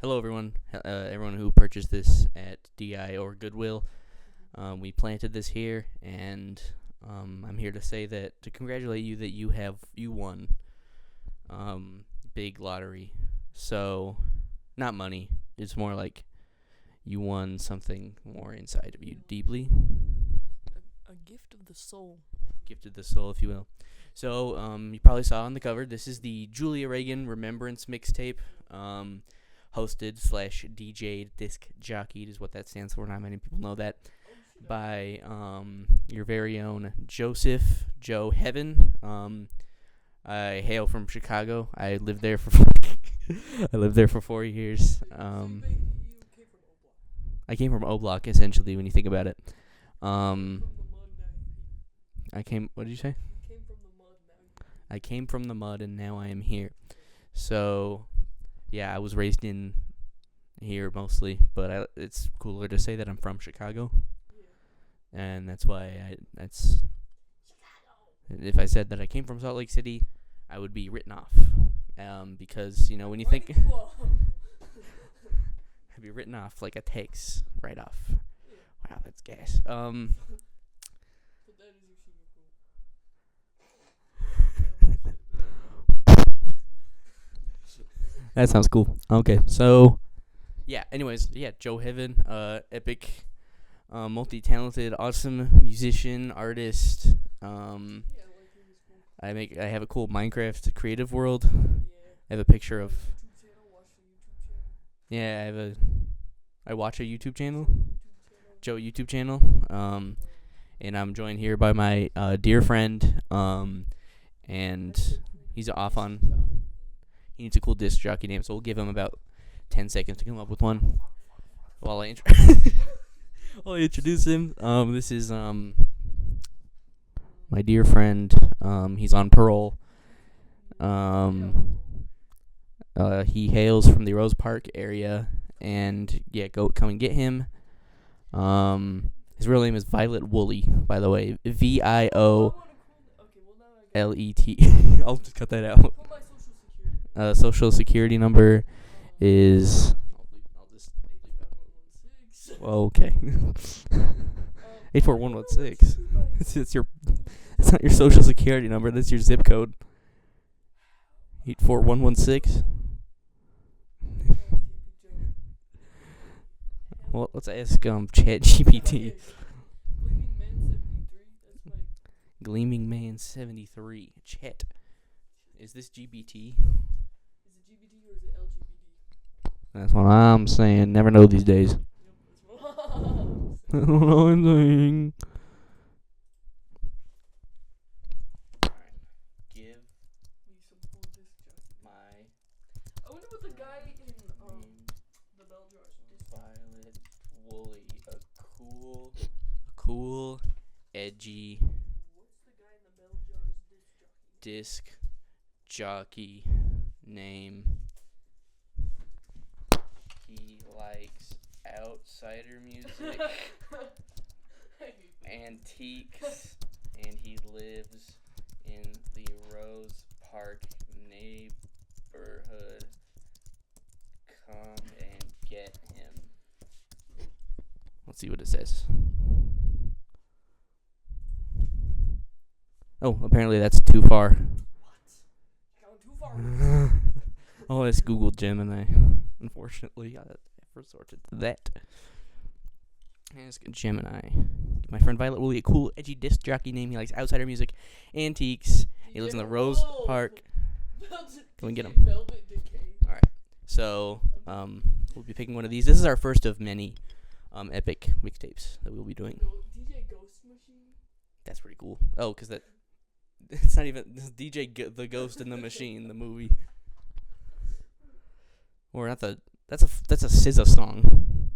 Hello, everyone. Everyone who purchased this at DI or Goodwill. We planted this here, and I'm here to say that to congratulate you that you won big lottery. So, not money. It's more like you won something more inside of you deeply. A gift of the soul. Gifted the soul, if you will. So, you probably saw on the cover. This is the Julia Reagan Remembrance mixtape. Hosted / DJ'd, disc jockeyed is what that stands for. Not many people know that. By your very own Joseph Joe Heaven. I hail from Chicago. I lived there for I lived there for 4 years. I came from O Block essentially when you think about it. I came. What did you say? I came from the mud and now I am here. So, yeah, I was raised in here mostly, but it's cooler to say that I'm from Chicago, and that's why that's. If I said that I came from Salt Lake City, I would be written off, because when you think, I'd be written off like a tax write off. Wow, that's gas. That sounds cool. Okay, so yeah. Anyways, yeah, Joe Heaven, epic, multi-talented, awesome musician, artist. I have a cool Minecraft creative world. I have a picture of. Yeah, I watch a YouTube channel, Joe YouTube channel. And I'm joined here by my dear friend. And he's off on. He needs a cool disc jockey name, so we'll give him about 10 seconds to come up with one. While I while I introduce him, this is my dear friend. He's on parole. He hails from the Rose Park area, and yeah, come and get him. His real name is Violet Woolley, by the way. VIOLET. I'll just cut that out. Social security number is. Okay. 84116. It's not your social security number. That's your zip code. 84116. Well, let's ask ChatGPT. Gleaming Man 73. Chat. Is this GBT? Is it GBT or is it LGBT? That's what I'm saying. Never know these days. I don't know what I'm saying. Alright. Give my. I wonder what the guy in the bell jars did. Violet Woolley. A cool, edgy. What's the guy in the bell jars disc jockey name? He likes outsider music, antiques, and he lives in the Rose Park neighborhood. Come and get him. Let's see what it says. Oh, apparently that's too far. What? Too far. Oh, that's Google Gemini. Unfortunately, I resorted to that. Ask Gemini. My friend Violet Woolley, a cool, edgy disc jockey name. He likes outsider music, antiques. He lives in the Rose Park. Can we get him? Alright. So, we'll be picking one of these. This is our first of many epic mixtapes that we'll be doing. DJ Ghost Machine? That's pretty cool. Oh, because it's not even DJ the Ghost in the Machine, the movie. Or not that's a SZA song.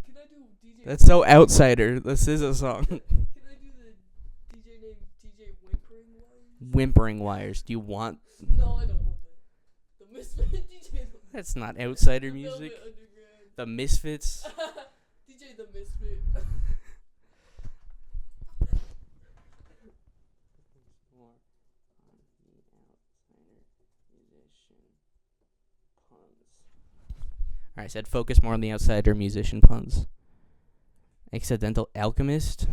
Can I do DJ? That's so outsider. The SZA song. Can I do the DJ name DJ Whimpering Wires? Whimpering Wires. Do you want? No, I don't want that. The Misfit DJ. That's not outsider music. The Misfits. DJ the Misfit. I said focus more on the outsider musician puns. Accidental alchemist. Of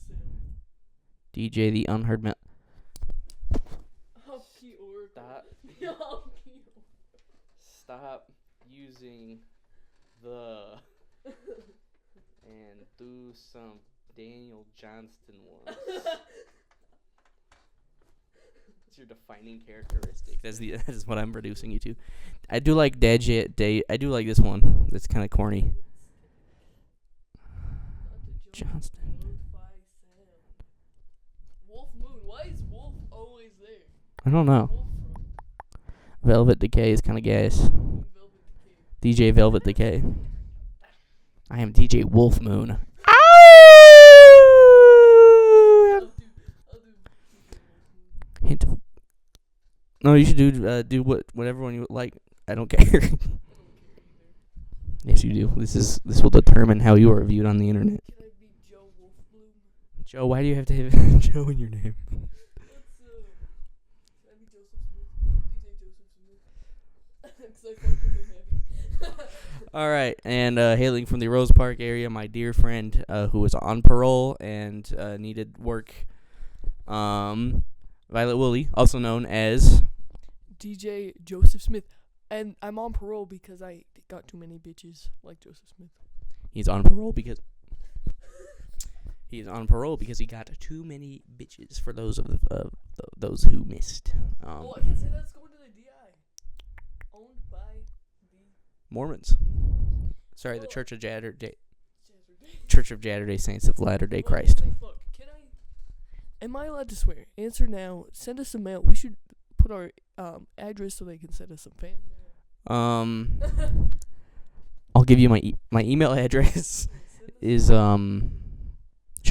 sound. DJ the unheard man. How key oracle. Stop. How key Stop using the and do some Daniel Johnston ones. It's your defining characteristic. That is what I'm reducing you to. I do like I do like this one. That's kind of corny. Johnston. Wolf Moon. Why is Wolf always there? I don't know. Wolf from Velvet Decay is kind of gas. Velvet Decay. DJ Velvet Decay. I am DJ Wolf Moon. I'll do Hint of. No, you should do whatever one you like. I don't care. Yes, you do. This will determine how you are viewed on the internet. Can I be Joe Wolfbloom? Joe, why do you have to have Joe in your name? Can I be Joseph Smith? DJ Joseph Smith. Because I fuck with him heavy. All right, and hailing from the Rose Park area, my dear friend who was on parole and needed work, Violet Woolley, also known as DJ Joseph Smith. And I'm on parole because I got too many bitches like Joseph Smith. He's on parole because he got too many bitches for those of those who missed. Oh, I can't say that's going to the DI. Owned by the Mormons. Sorry, the Church of Latter-day Saints of Latter-day Christ. Say fuck. Am I allowed to swear? Answer now. Send us a mail. We should put our address so they can send us some fan mail. I'll give you my email address is should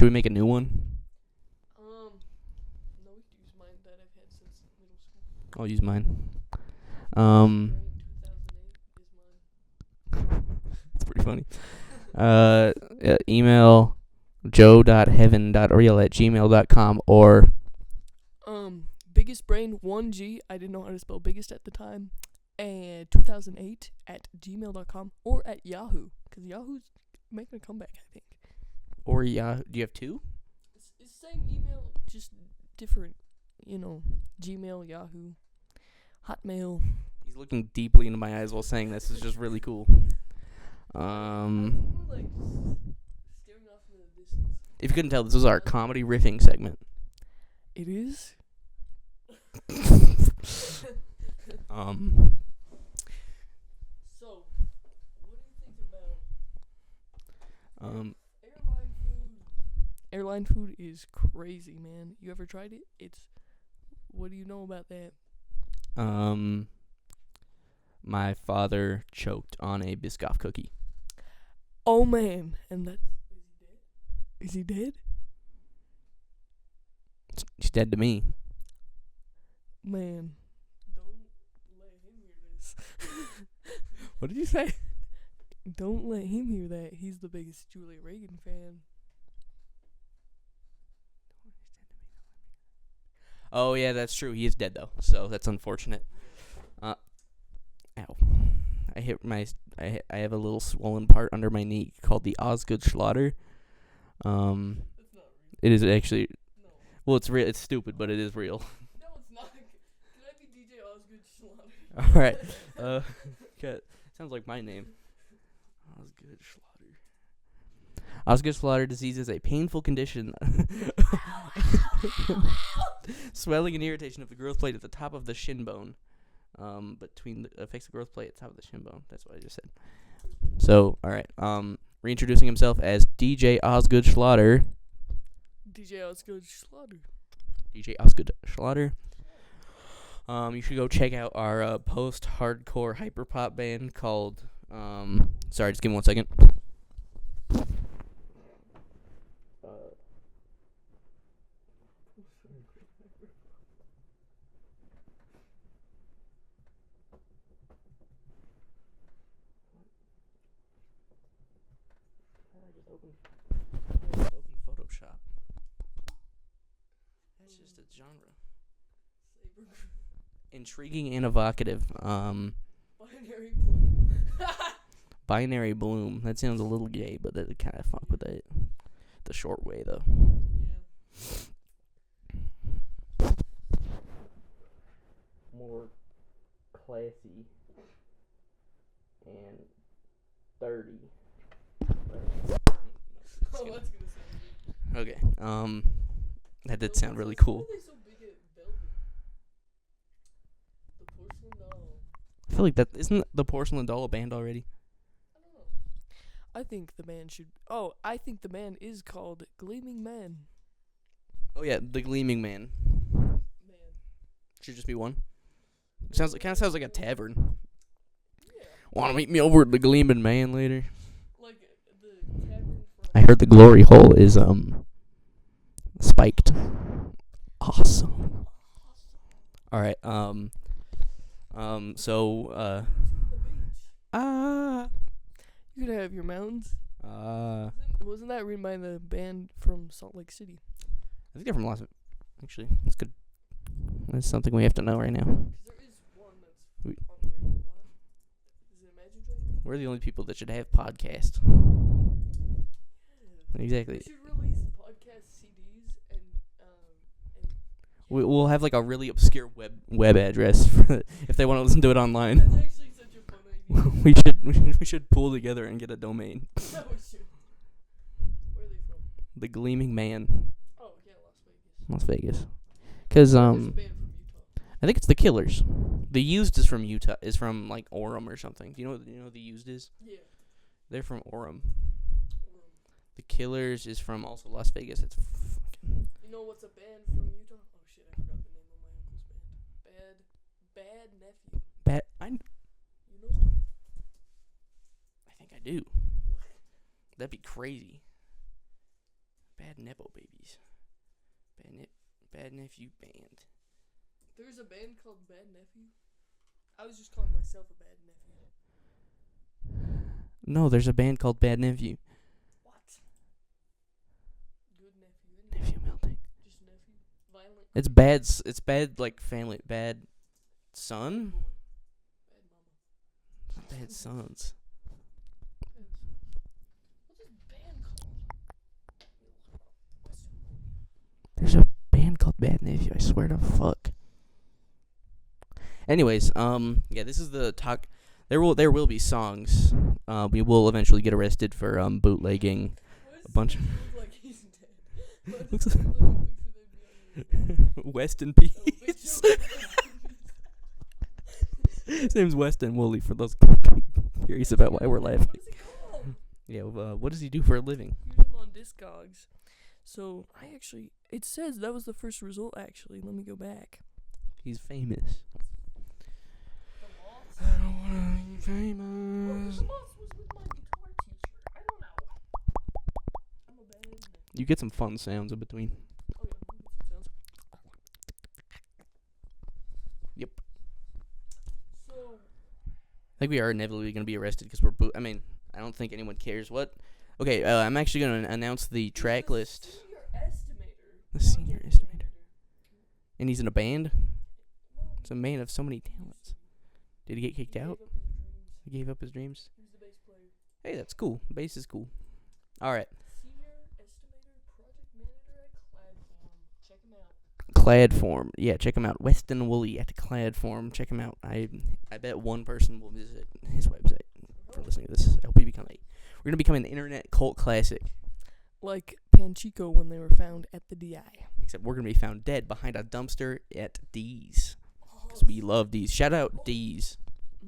we make a new one? No, we can use mine that I've had since middle school. I'll use mine. 2008 is mine. It's pretty funny. Email joe.heaven.real@gmail.com or Biggest brain 1G. I didn't know how to spell biggest at the time. And 2008 at gmail.com or at Yahoo, because Yahoo's making a comeback, I think. Or Yahoo. Do you have two? It's the same email, just different. Gmail, Yahoo, Hotmail. He's looking deeply into my eyes while saying this. It's just really cool. I'm like staring off into the distance. If you couldn't tell, this is our comedy riffing segment. It is. So, what do you think about airline food? Airline food is crazy, man. You ever tried it? What do you know about that? My father choked on a Biscoff cookie. Oh man, and that's is he dead? He's dead to me. Man, don't let him hear this. What did you say? Don't let him hear that. He's the biggest Julia Reagan fan. Oh yeah, that's true. He is dead though, so that's unfortunate. Ow! I have a little swollen part under my knee called the Osgood Schlatter. That's not real. It is actually. No. Well, it's real. It's stupid, but it is real. No, it's not. Can I be DJ Osgood Schlatter? All right. Okay. Sounds like my name. Osgood Schlatter. Osgood Schlatter disease is a painful condition. Swelling and irritation of the growth plate at the top of the shin bone. Affects the growth plate at the top of the shin bone. That's what I just said. So, all right. Reintroducing himself as DJ Osgood Schlatter. DJ Osgood Schlatter. DJ Osgood Schlatter. You should go check out our post-hardcore hyperpop band called. Sorry, just give me 1 second. Open Photoshop. That's just a genre. Intriguing and evocative. Binary blue. Binary Bloom. That sounds a little gay, but that kind of fuck with that. The short way, though. Yeah. More classy and 30. Oh, that's gonna sound Okay. That did good. sound really cool. Why are they so big at Velvet? The Porcelain Doll. I feel like that isn't the Porcelain Doll a band already. I don't know. I think the band should. Oh, I think the band is called Gleaming Man. Oh yeah, the Gleaming Man. Man. Should just be one. It kind of sounds like a tavern. Yeah. Want to meet me over at the Gleaming Man later? Like the tavern from. I heard the glory hole is spiked. Awesome. All right. So The beach. You could have your mountains. Wasn't that written by the band from Salt Lake City? I think they're from Las Vegas. Actually, that's good. That's something we have to know right now. 'Cause there is one that's on the radio a lot. Is it Imagine Dragons? We're the only people that should have podcasts. Yeah. Exactly. We should release podcast CDs and We'll have like a really obscure web address for if they want to listen to it online. That's actually such a fun idea. we should pool together and get a domain. No, we should. Where are they from? The Gleaming Man, Oh, yeah, Las Vegas. Las Vegas. Cause There's a band from Utah. I think it's the Killers. The Used is from Utah. Is from like Orem or something. Do you know what the Used is? Yeah. They're from Orem. The Killers is from also Las Vegas. It's fucking. You know what's a band from Utah? Oh shit, I forgot the name of my uncle's band. Bad Nephew. I You know? think I do. That'd be crazy. Bad Nepo Babies. Bad Nephew Band. There's a band called Bad Nephew. I was just calling myself a bad nephew. No, there's a band called Bad Nephew. What? Good nephew. Nephew melting. Just nephew. Violent. It's bad like family. Bad son. Bad mama. Bad sons. What's this band called? There's a band called Bad Nephew. I swear to fuck. Anyways, yeah, this is the talk. There will be songs. We will eventually get arrested for bootlegging a bunch of. Look like he's dead. Looks Look like a picture West in peace. they'd be His name's Weston Woolley. For those curious about why we're laughing. What is it called? Yeah. What does he do for a living? Here's him on Discogs. So it says that was the first result. Actually, let me go back. He's famous. The Moths. I don't wanna be Oh, famous. the Moths was with my guitar teacher. I don't know. I'm a bad. You get some fun sounds in between. Oh yeah, let me get some sounds. Yep. So I think we are inevitably gonna be arrested because we're I mean, I don't think anyone cares what. Okay, I'm actually gonna announce the track list. The senior estimator. And he's in a band. He's a man of so many talents. Did he get kicked out? He gave up his dreams. He's the bass player. Hey, that's cool. Bass is cool. All right. Senior estimator, project manager at Cladform. Check him out. Cladform. Yeah, check him out. Weston Woolley at Cladform. Check him out. I bet one person will visit his website for listening to this. I hope we're gonna become an internet cult classic. Like Panchico when they were found at the DI. Except we're gonna be found dead behind a dumpster at D's. Because we love D's. Shout out D's.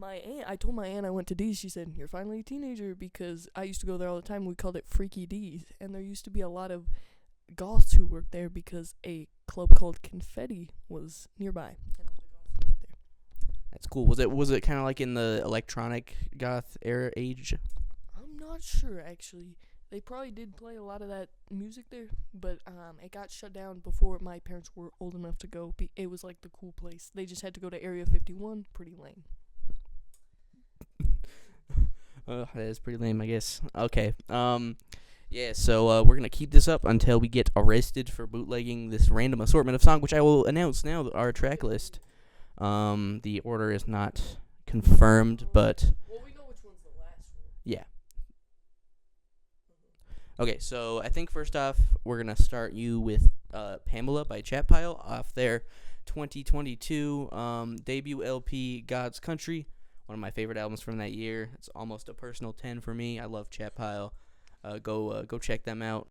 I told my aunt I went to D's. She said, "You're finally a teenager," because I used to go there all the time. We called it Freaky D's, and there used to be a lot of goths who worked there because a club called Confetti was nearby, and all the goths worked there. That's cool. Was it kind of like in the electronic goth era age? I'm not sure actually. They probably did play a lot of that music there, but it got shut down before my parents were old enough to go. It was like the cool place. They just had to go to Area 51. Pretty lame. That is pretty lame, I guess. Okay. Yeah, so we're going to keep this up until we get arrested for bootlegging this random assortment of songs, which I will announce now, our track list. The order is not confirmed, but Well, we know which ones Yeah. Okay, so I think first off, we're going to start you with Pamela by Chat Pile off their 2022 debut LP, God's Country. One of my favorite albums from that year. It's almost a personal 10 for me. I love Chat Pile. Go check them out.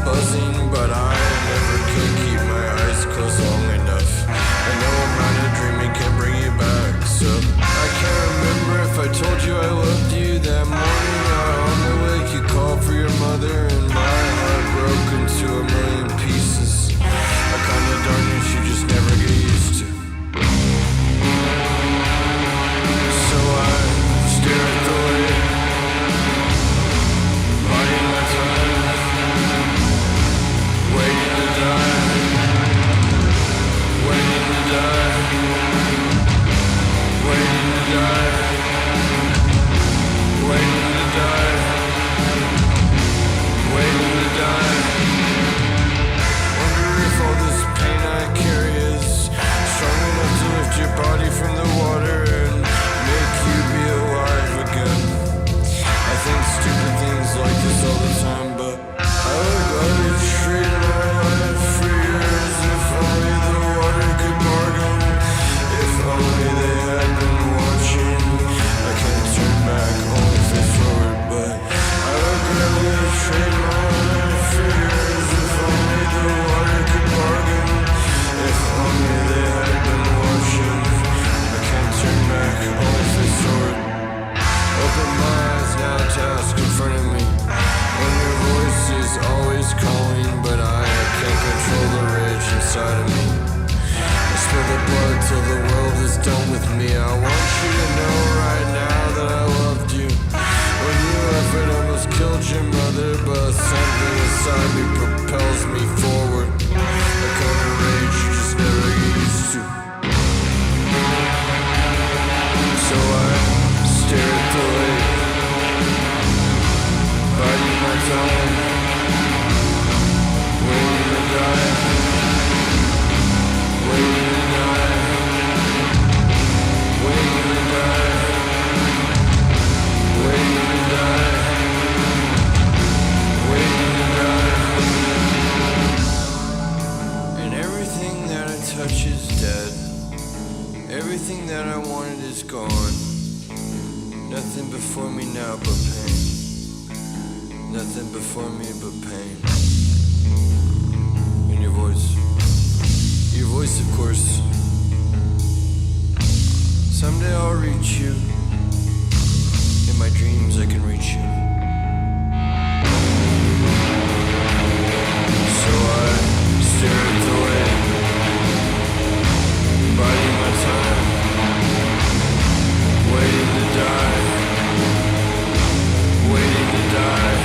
Buzzing, but I never can keep my eyes closed long enough. I know a amount of dreaming can bring you back. So I can't remember if I told you I loved you that morning. On the wake you called for your mother, and my heart broke into a million pieces. A kind of darkness you just never get used to. So I stare at the lake, biding my time. Waiting to die, waiting to die, waiting to die, waiting to die, waiting to die. Wonder if all this pain I carry is strong enough to lift your body from the water and make you be alive again. I think stupid things like this all the time, but I would trade my life for yours if only the water could bargain. If only they had been watching. I can't turn back, only face forward, but I would gladly trade my life for yours if only the water could bargain. If only they had been watching. I can't turn back, only face forward. Open my eyes now, task in front of me. When your voice is always calling, but I can't control the rage inside of me. I spill the blood till the world is done with me. I want you to know right now that I loved you. When you left, it almost killed your mother, but something inside me propels me forward. A kind of rage you just never get used to. So I stare at the lake, biding my time, waiting to die, waiting to die, waiting to die, waiting to die, waiting to die. And everything that I touch is dead. Everything that I wanted is gone. Nothing before me now but pain. Nothing before me but pain. And your voice of course. Someday I'll reach you. In my dreams I can reach you. So I stare at the lake, biding my time, waiting to die, waiting to die,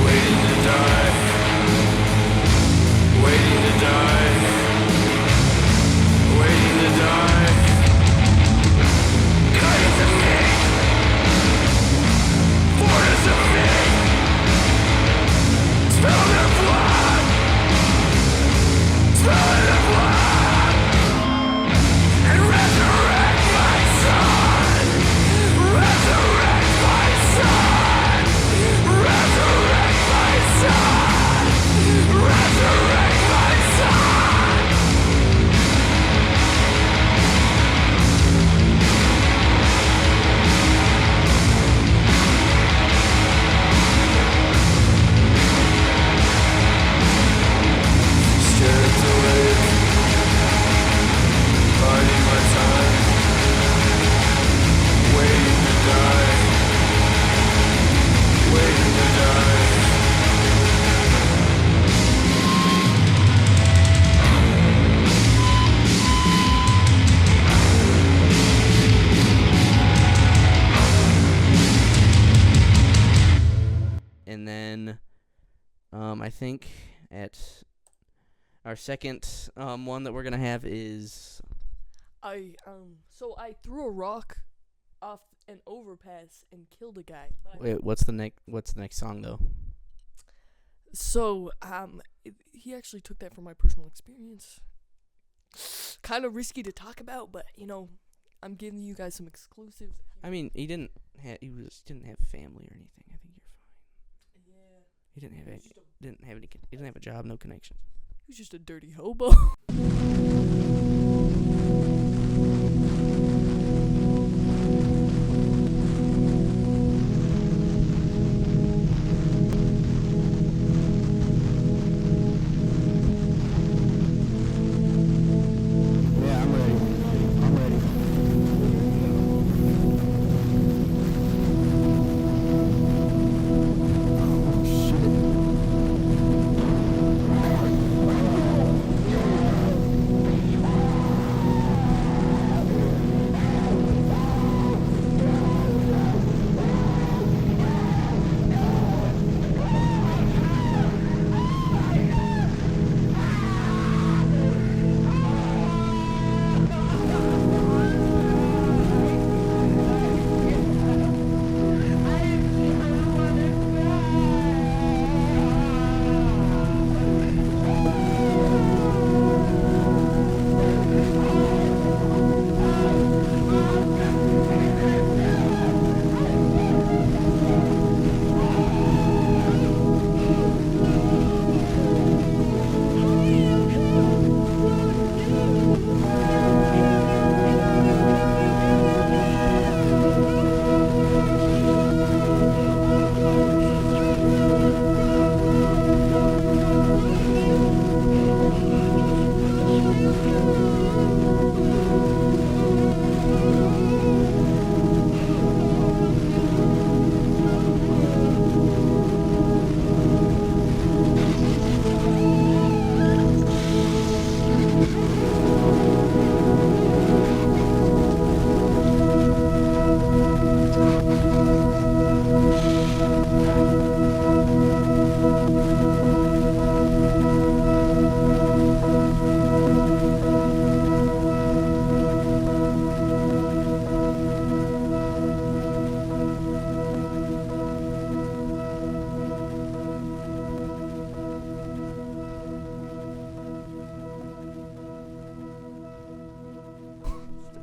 waiting to die, waiting to die, waiting to die. God is a man. I think at our second one that we're gonna have is So I threw a rock off an overpass and killed a guy. wait. What's the next song though? So he actually took that from my personal experience. Kind of risky to talk about, but I'm giving you guys some exclusives. I mean, he didn't have family or anything. I think you're fine. Yeah. He didn't have a job, no connections. He was just a dirty hobo. Yeah, I'm ready. I'm ready. Oh, shit.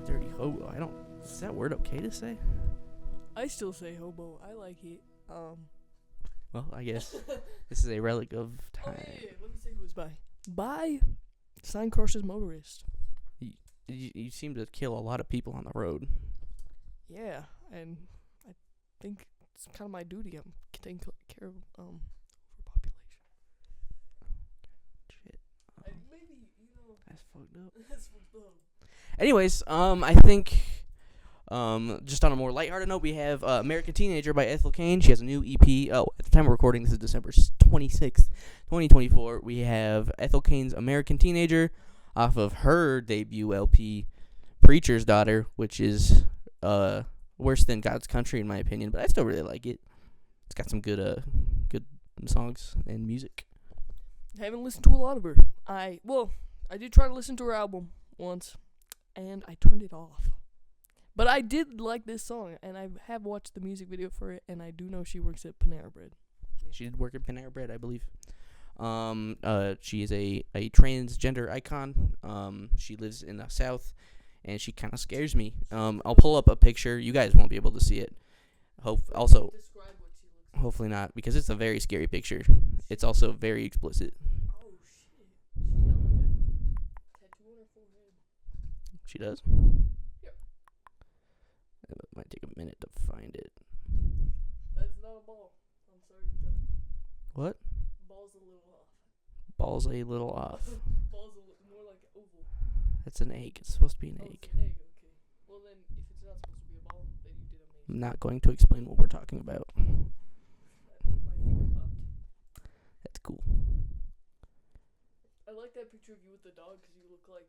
Dirty hobo. Is that word okay to say? I still say hobo. I like it. Well, I guess this is a relic of Oh, time. yeah. Let me say who it's by. By Sign Crosses Motorist. You seem to kill a lot of people on the road. Yeah, and I think it's kind of my duty. I'm taking care of overpopulation. Shit, Maybe that's fucked up. that's what's up. Anyways, I think, just on a more lighthearted note, we have American Teenager by Ethel Cain. She has a new EP. Oh, at the time of recording, this is December 26th, 2024. We have Ethel Cain's American Teenager off of her debut LP, Preacher's Daughter, which is worse than God's Country in my opinion, but I still really like it. It's got some good songs and music. I haven't listened to a lot of her. I did try to listen to her album once, and I turned it off. But I did like this song, and I have watched the music video for it, and I do know she works at Panera Bread. She did work at Panera Bread, I believe. She is a transgender icon. She lives in the South, and she kind of scares me. I'll pull up a picture. You guys won't be able to see it. Also, Describe what she looks like. hopefully not, because it's a very scary picture. It's also very explicit. Oh, shit. She's got like a tattoo on her forehead. She does. Yep. It might take a minute to find it. That's not a ball. I'm sorry to tell you. What? Ball's a little off. Ball's a little off. Ball's more like an oval. That's an egg. It's supposed to be an Oh, egg. it's an egg, okay. Well then, if it's not supposed to be a ball, then you did amazing. I'm not going to explain what we're talking about. My finger popped. That's cool. I like that picture of you with the dog because you look like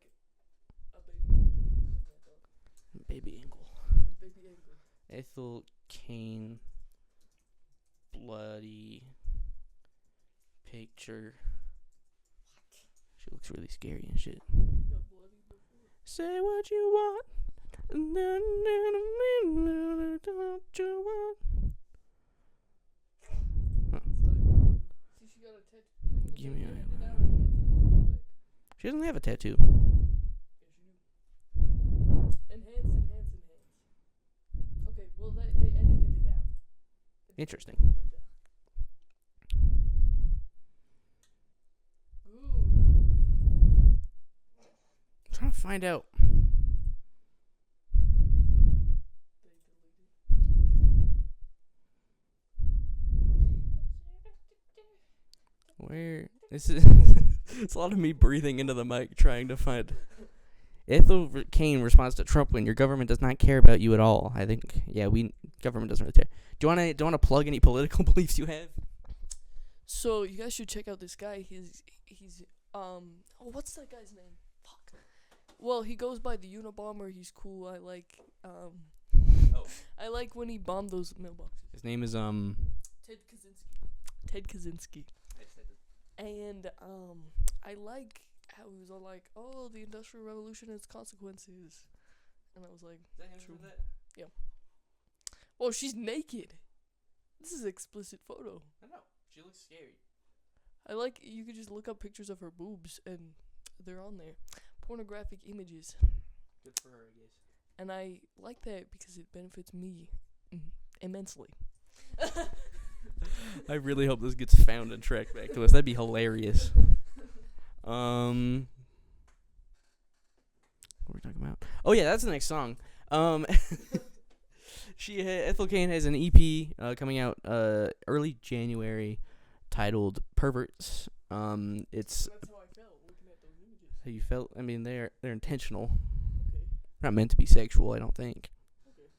a baby angel. Baby Angle. Baby angel. Ethel Cain. Bloody picture. She looks really scary and shit. Say what you want. Don't you want? Huh. Give me She doesn't have a tattoo. Enhance. Okay, well, they edited it out. Interesting. Ooh. I'm trying to find out. Where this is it's a lot of me breathing into the mic trying to find Ethel Kane responds to Trump when your government does not care about you at all. I think government doesn't really care. Do you wanna plug any political beliefs you have? So you guys should check out this guy. He's what's that guy's name? Fuck. Well, he goes by the Unabomber. He's cool. I like I like when he bombed those mailboxes. His name is Ted Kaczynski. And I like how he was all like, "Oh, the Industrial Revolution has consequences," and I was like, "True." Yeah. Well, she's naked. This is an explicit photo. I know. She looks scary. I like you could just look up pictures of her boobs and they're on there. Pornographic images. Good for her, I guess. And I like that because it benefits me immensely. I really hope this gets found and tracked back to us. That'd be hilarious. What were we talking about? Oh yeah, that's the next song. Ethel Kane has an EP coming out early January titled Perverts. It's That's how I felt looking at those images. how you felt. I mean, they're intentional. Okay. Not meant to be sexual, I don't think. Okay.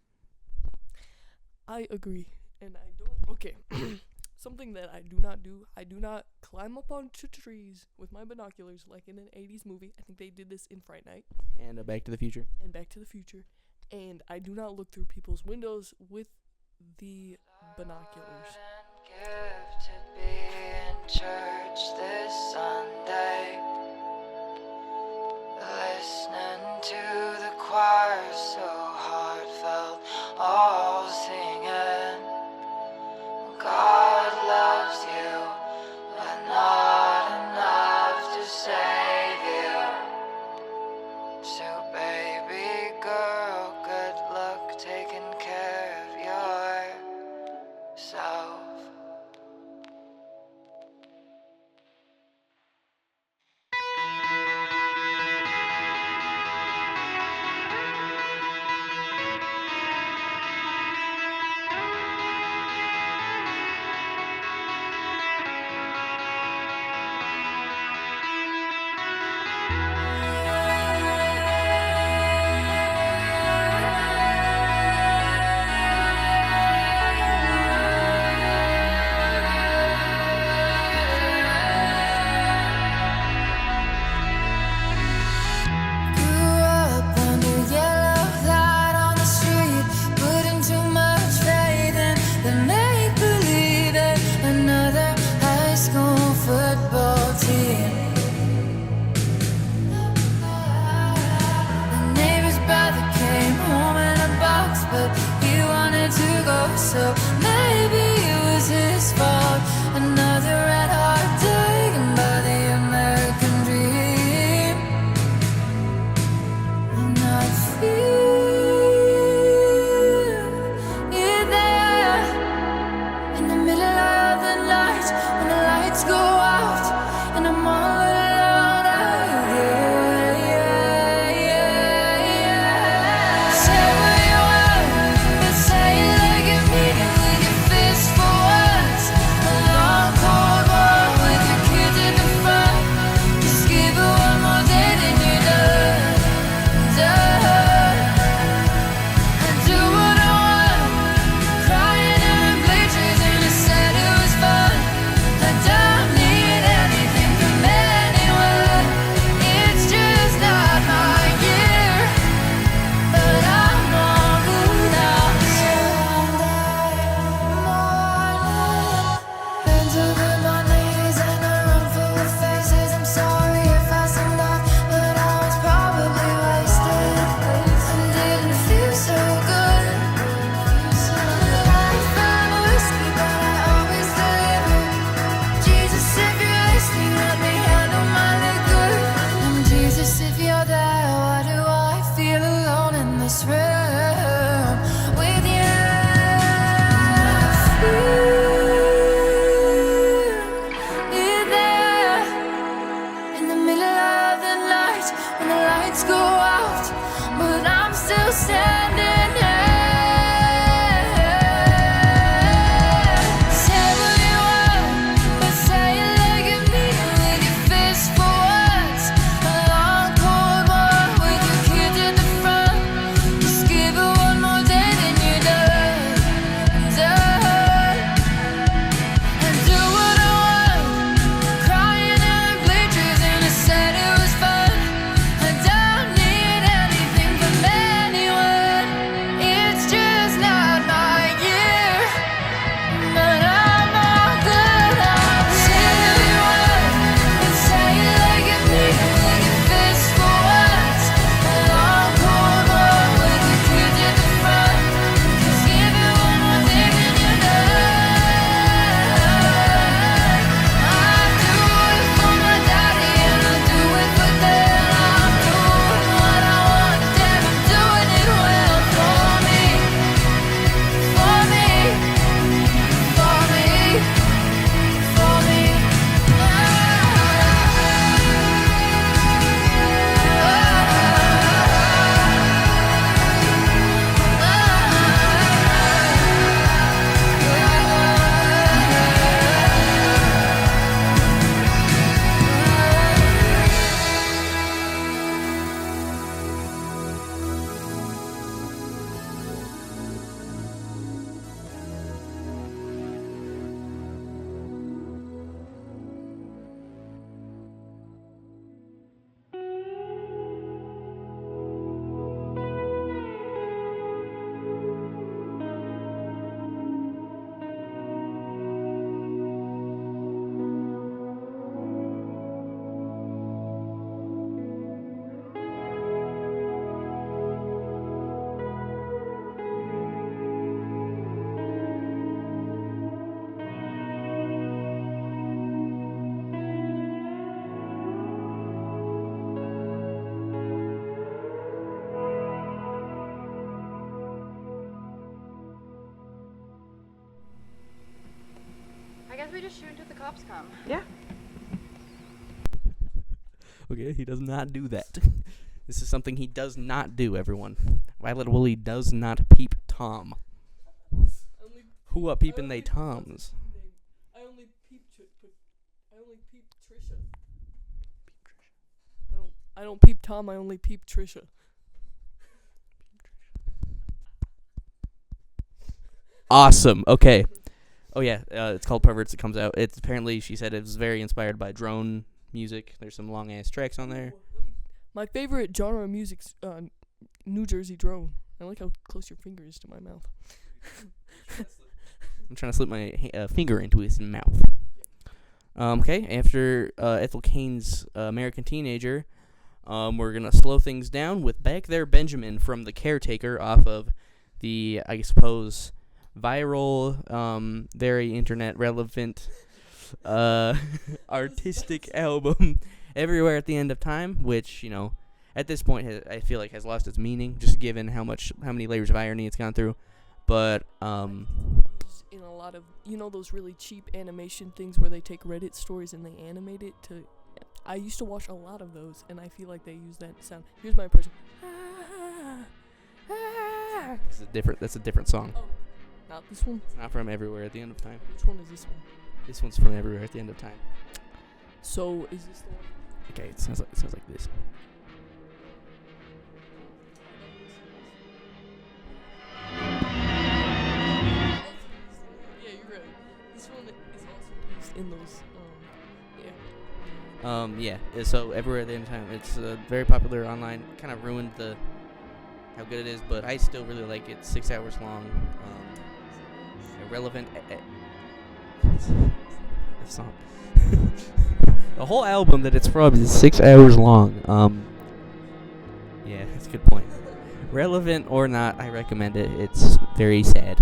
I agree. And I don't. Okay. Something that I do not do. I do not climb up onto trees with my binoculars like in an 80s movie. I think they did this in Fright Night And Back to the Future. and Back to the Future. And I do not look through people's windows with the binoculars. Give to be in church this Sunday, listening to the choir so heartfelt, all singing. God loves you, but not enough to save you. So baby girl, good luck taking care of yourself. So maybe it was his fault. Another red heart taken by the American dream. And I feel you there in the middle of the night when the lights go out and I'm all alone out here. Say what you want, but say it like you mean it with your fist for once. A long cold war with your kids in the front. Just give it one more day, then you're done. I do what I want, crying in bleachers and I said it was fun. I don't need if we just shoot until the cops come? Yeah. Okay, he does not do that. This is something he does not do, everyone. Violet Willie does not peep Tom. Who up peeping they Toms? I only peep Trisha. I don't peep Tom. I only peep Trisha. Awesome. Okay. Oh yeah, it's called Perverts. It comes out. It's apparently, she said, it was very inspired by drone music. There's some long ass tracks on there. My favorite genre of music's New Jersey drone. I like how close your finger is to my mouth. I'm trying to slip my finger into his mouth. Okay, after Ethel Cain's American Teenager, we're going to slow things down with Back There Benjamin from The Caretaker off of the, I suppose, viral, very internet relevant, artistic album, Everywhere at the End of Time, which, you know, at this point I feel like has lost its meaning, just given how many layers of irony it's gone through. But, in a lot of, you know, those really cheap animation things where they take Reddit stories and they animate it to, I used to watch a lot of those, and I feel like they use that sound. Here's my impression. that's a different song. Oh, not this one. It's not from Everywhere at the End of Time. Which one is this one? This one's from Everywhere at the End of Time. So, is this the one? Okay, it sounds like this. Yeah, you're right. This one is also used in those, yeah. Yeah. So Everywhere at the End of Time, it's very popular online. Kind of ruined how good it is, but I still really like it. 6 hours long. Irrelevant. The song. The whole album that it's from is 6 hours long. Yeah, that's a good point. Relevant or not, I recommend it. It's very sad.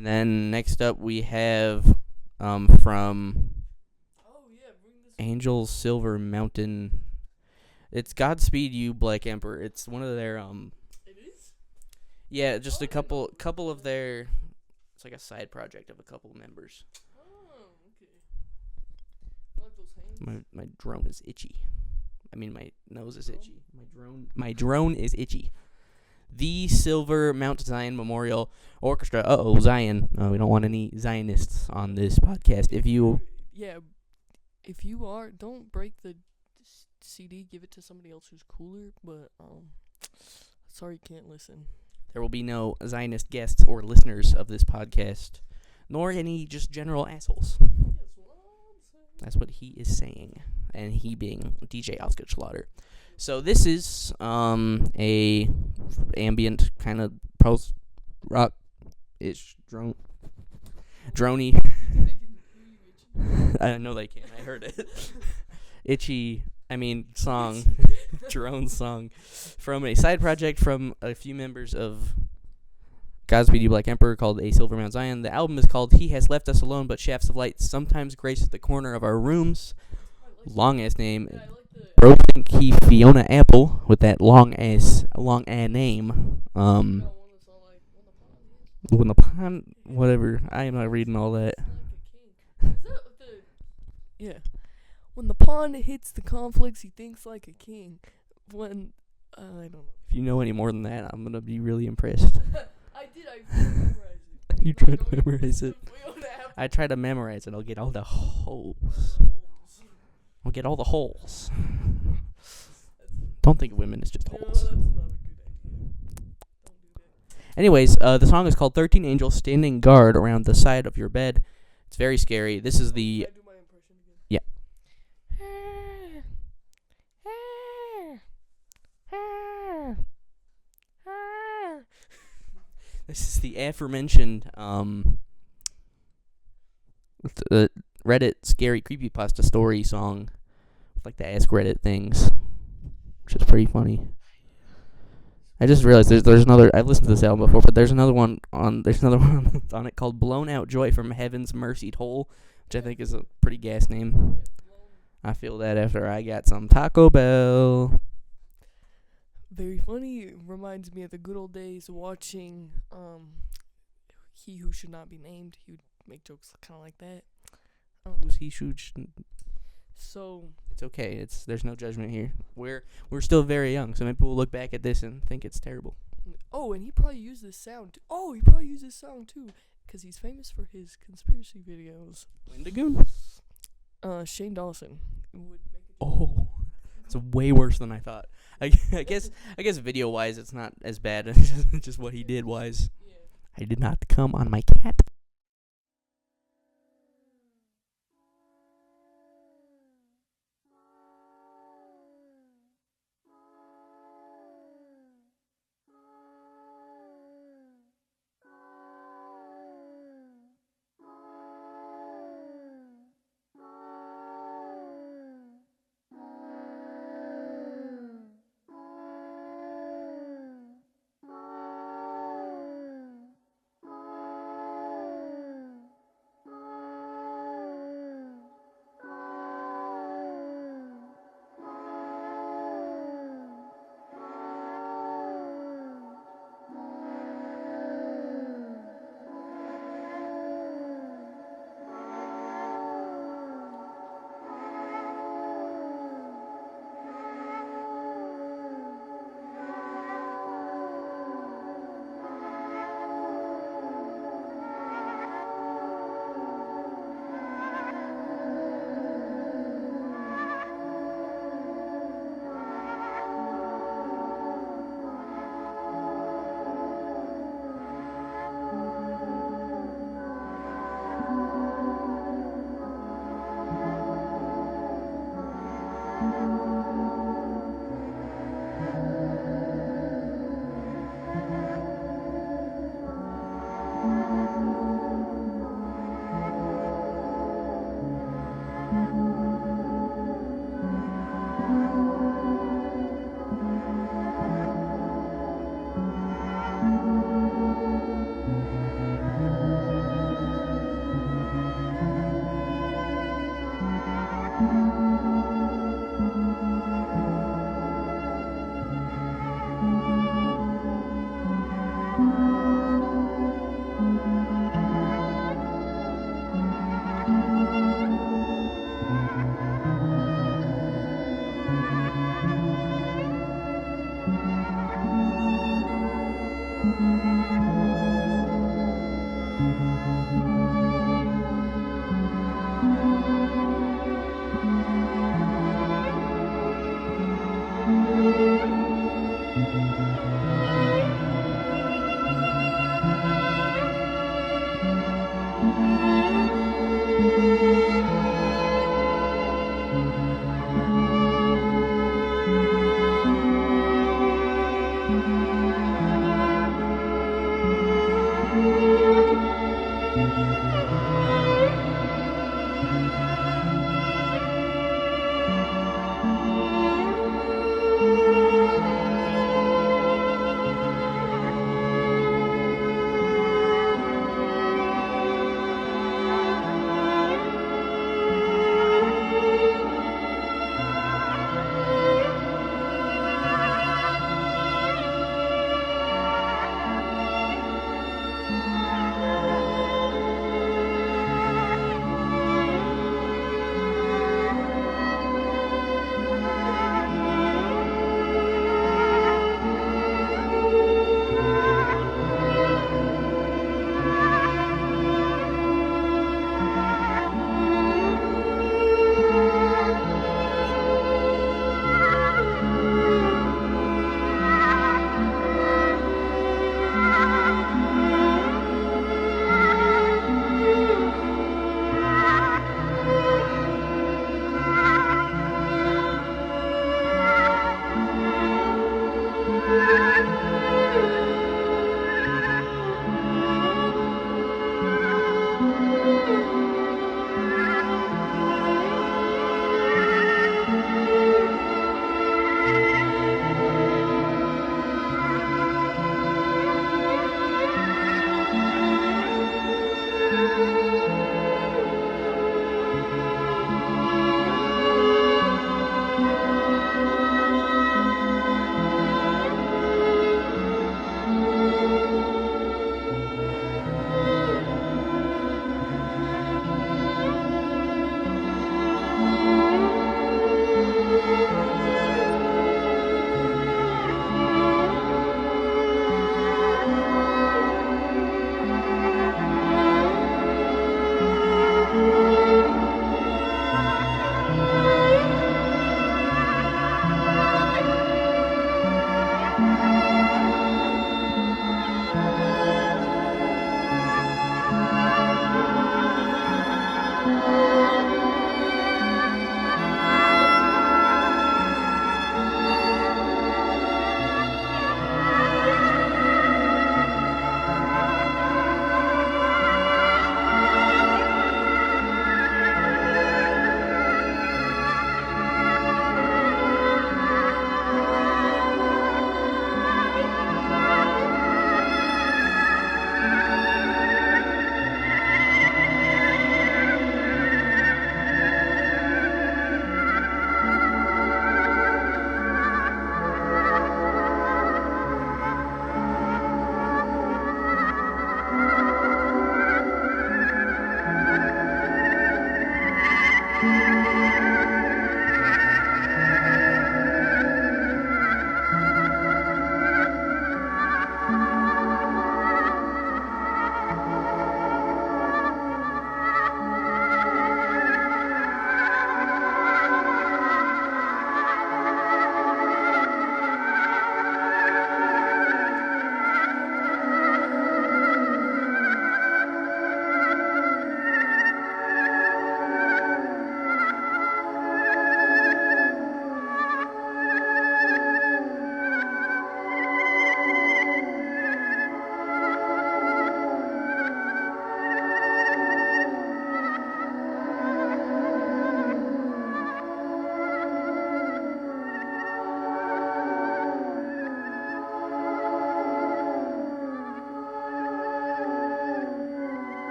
And then next up we have from Oh yeah, bring this. Angel Silver Mountain. It's Godspeed You Black Emperor. It's one of their It is. yeah, just Oh, a I didn't know. couple of their, it's like a side project of a couple members. Oh, okay. I like those hands. My drone is itchy. I mean my nose is itchy. My drone is itchy. The Silver Mount Zion Memorial Orchestra. Zion. We don't want any Zionists on this podcast. If you Yeah, if you are, don't break the CD. Give it to somebody else who's cooler. But sorry, you can't listen. there will be no Zionist guests or listeners of this podcast, nor any just general assholes. That's what he is saying, and he being DJ Oscar Schlatter. So this is a ambient kind of post rock ish drony. I know they can. I heard it. Itchy. I mean song, drone song, from a side project from a few members of Godspeed You Black Emperor called A Silver Mount Zion. The album is called He Has Left Us Alone, but Shafts of Light sometimes grace the corner of our rooms. Long ass name. Yeah, I like the. Broken Key Fiona Apple with that long ass name. Got one that's all like, When the pond, whatever. I am not reading all that. like a king. Is that what the? Yeah. When the pawn hits the conflicts, he thinks like a king. When I don't know. If you know any more than that, I'm gonna be really impressed. I did. I memorized it. You tried to memorize it. I try to memorize it. I'll get all the holes. I'll get all the holes. Don't think of women as just No, holes. that's not a good idea. Don't do that. Anyways, the song is called 13 Angels Standing Guard Around the Side of Your Bed. It's very scary. This is the... Can I do my impression again? Yeah. This is the aforementioned Reddit scary creepypasta story song with like the Ask Reddit things, which is pretty funny. I just realized there's another. I've listened to this album before, but there's another one on it called "Blown Out Joy from Heaven's Mercied Hole," which I think is a pretty gas name. I feel that after I got some Taco Bell. Very funny. It reminds me of the good old days watching He Who Should Not Be Named. He would make jokes kind of like that. Who's he? So It's okay. There's no judgment here. We're still very young, so maybe we'll look back at this and think it's terrible. oh, and he probably used this sound. He probably used this song too, because he's famous for his conspiracy videos. Wendigoon? Shane Dawson would make it. Oh, it's way worse than I thought. I guess video wise, it's not as bad as just what he did wise. Yeah. I did not come on my cat.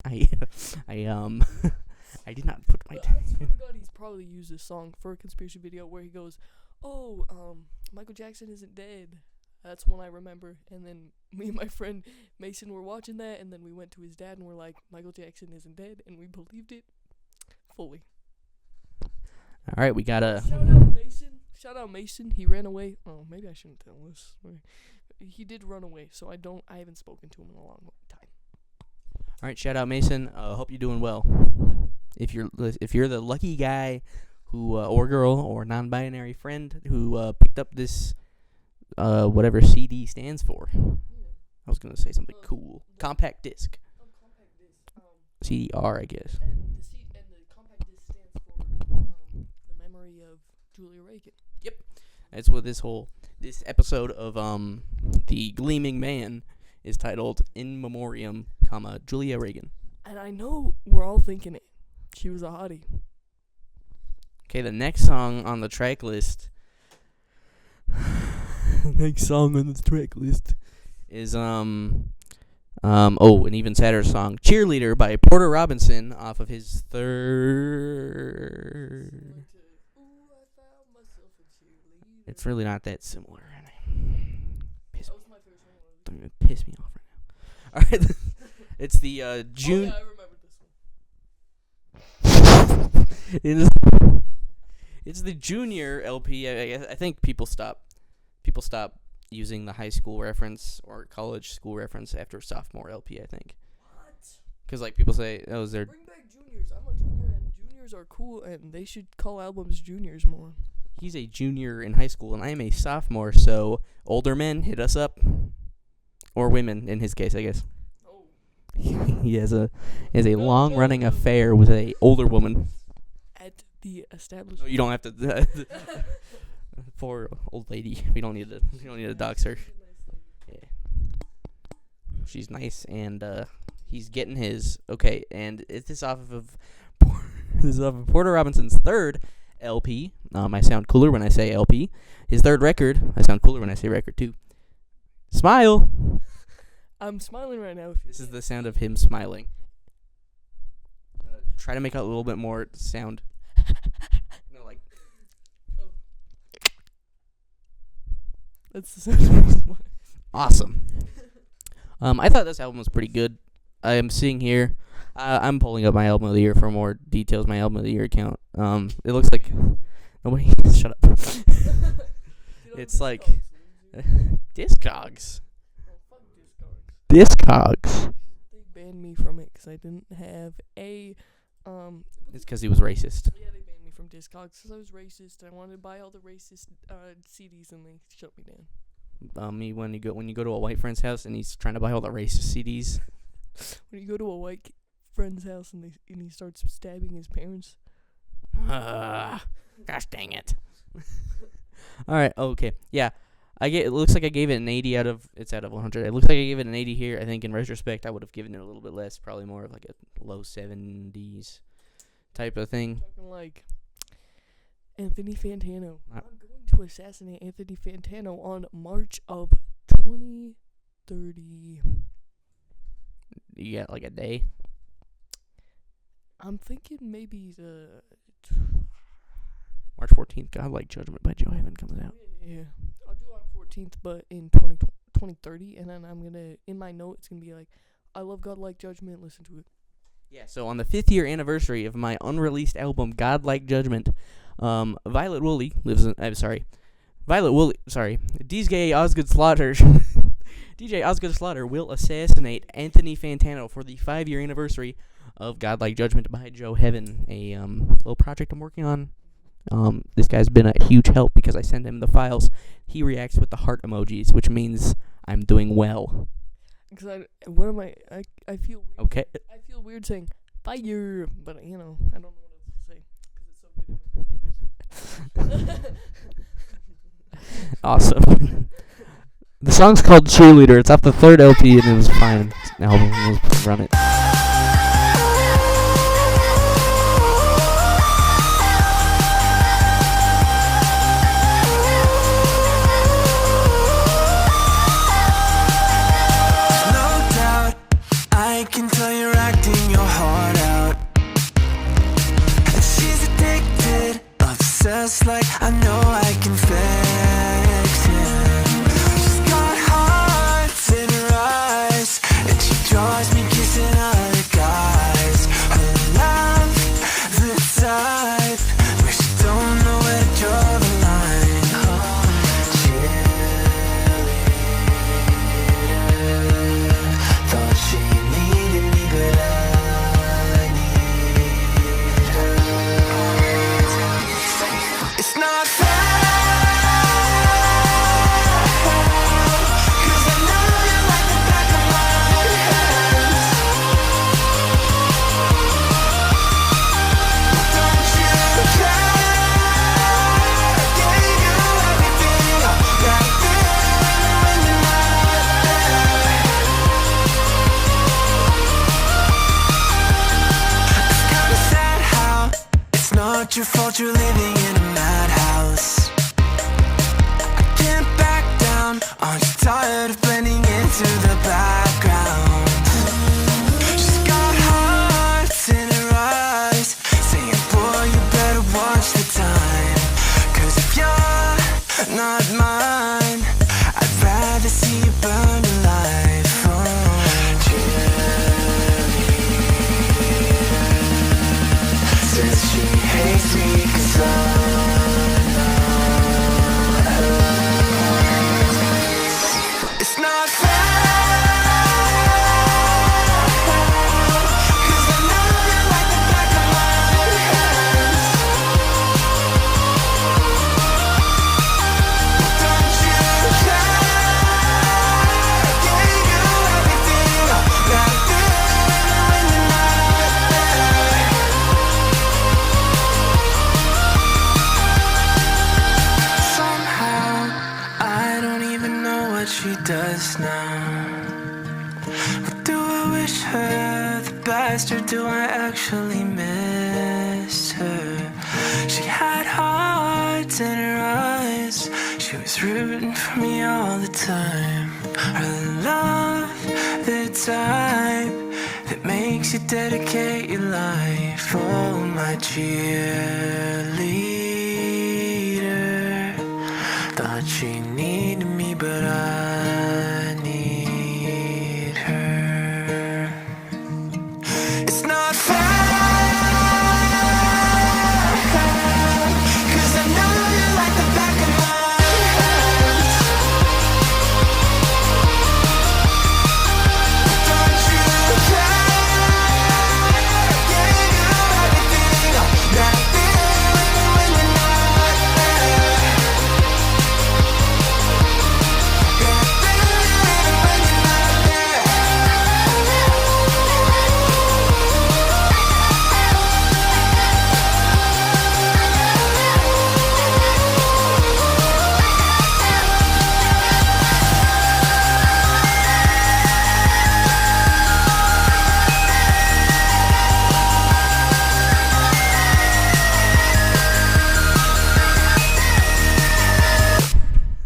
I I did not put my. But I swear to God, he's probably used this song for a conspiracy video where he goes, "Oh, Michael Jackson isn't dead." That's one I remember. And then me and my friend Mason were watching that, and then we went to his dad and we're like, "Michael Jackson isn't dead," and we believed it fully. All right, we got a. Shout out Mason. Shout out Mason. He ran away. Oh, maybe I shouldn't tell this. He did run away, so I haven't spoken to him in a long time. All right, shout out Mason. Hope you're doing well. If you're the lucky guy who or girl or non-binary friend who picked up this whatever CD stands for. I was gonna say something cool. Compact disc. Compact disc. CDR, I guess. And the compact disc stands for the memory of Julia Reagan. That's what this episode of the Gleaming Man is titled, In Memoriam, Julia Reagan. And I know we're all thinking it. She was a hottie. Okay, the next song on the track list. Next song on the track list is an even sadder song, Cheerleader by Porter Robinson, off of his third. It's really not that similar. Piss me off right now. All right, it's the June. Oh, yeah, I remember this one. It's the junior LP. I think people stop using the high school reference or college school reference after sophomore LP. I think. What? Because like people say, oh, is there? Bring back juniors. I'm a junior, and juniors are cool, and they should call albums juniors more. He's a junior in high school, and I am a sophomore. So older men, hit us up, or women in his case, I guess. Oh. He has a long-running affair with a older woman. At the No, establishment. you don't have to. Poor old lady. We don't need to dox her. Yeah. She's nice, and he's getting his. Okay, and this is off of Porter Robinson's third LP. I sound cooler when I say LP. His third record. I sound cooler when I say record too. Smile. I'm smiling right now. This is the sound of him smiling. Try to make a little bit more sound. No, like. That's the sound of me smiling. Awesome. I thought this album was pretty good. I am seeing here. I'm pulling up my album of the year for more details. My album of the year account. It looks like nobody. Shut up. It's like Discogs. Discogs. They banned me from it because I didn't have a It's because he was racist. Yeah, they banned me from Discogs because I was racist. I wanted to buy all the racist CDs, and they shut me down. Me when you go to a white friend's house and he's trying to buy all the racist CDs. When you go to a white friend's house and he starts stabbing his parents. Gosh dang it. All right. Okay. Yeah. It looks like I gave it an 80 out of 100. It looks like I gave it an 80 here. I think in retrospect I would have given it a little bit less, probably more of like a low 70s type of thing. Talking like Anthony Fantano. I'm going to assassinate Anthony Fantano on March of 2030. You got like a day. I'm thinking maybe the March 14th, Godlike Judgment by Joe Heaven comes out. yeah. I'll do it on 14th, but in 2030, and then I'm gonna in my note it's gonna be like, I love Godlike Judgment. Listen to it. Yeah. So on the 5th year anniversary of my unreleased album Godlike Judgment, Violet Woolley DJ Osgood Slaughter. DJ Osgood Slaughter will assassinate Anthony Fantano for the 5-year anniversary of Godlike Judgment by Joe Heaven, a little project I'm working on. This guy's been a huge help because I send him the files. He reacts with the heart emojis, which means I'm doing well. Cause I feel weird. Okay. I feel weird saying fire, but I don't know what else to say because it's so good. Awesome. The song's called Cheerleader. It's off the third LP and it was fine. Album. Let's run it. No doubt, I can tell you're acting your just like I know I can fix him. She's got hearts in her eyes, and she draws me kissing other guys. Her love, the type where she don't know where to draw the line. Cheerleader, thought she needed me, but I need her. It's not fair, 'cause I know you like the back of my hands. Don't you care? Gave you everything back then when you're not there. It's kinda sad how it's not your fault you're living in a madhouse. I can't back down, aren't you tired of blending into the background? She's got hearts in her eyes, saying, boy, you better watch the time. 'Cause if you're not mine, I'd rather see you burn alive. Cheerleader says she hates me 'cause I'm not her. It's not fair, 'cause I know you like the back of my hands. Don't you care? Gave you everything back then when you're not there. Somehow I don't even know what she does now. But do I wish her the best, or do I actually miss her? She had hearts in her eyes, she was rooting for me all the time. Her love, the type that makes you dedicate your life. Oh, my cheerleader, thought she needed me, but I need her. It's not fair, 'cause I know you like the back of my hands. Don't you care? Gave you everything back then when you're not there. Back then when you're not there.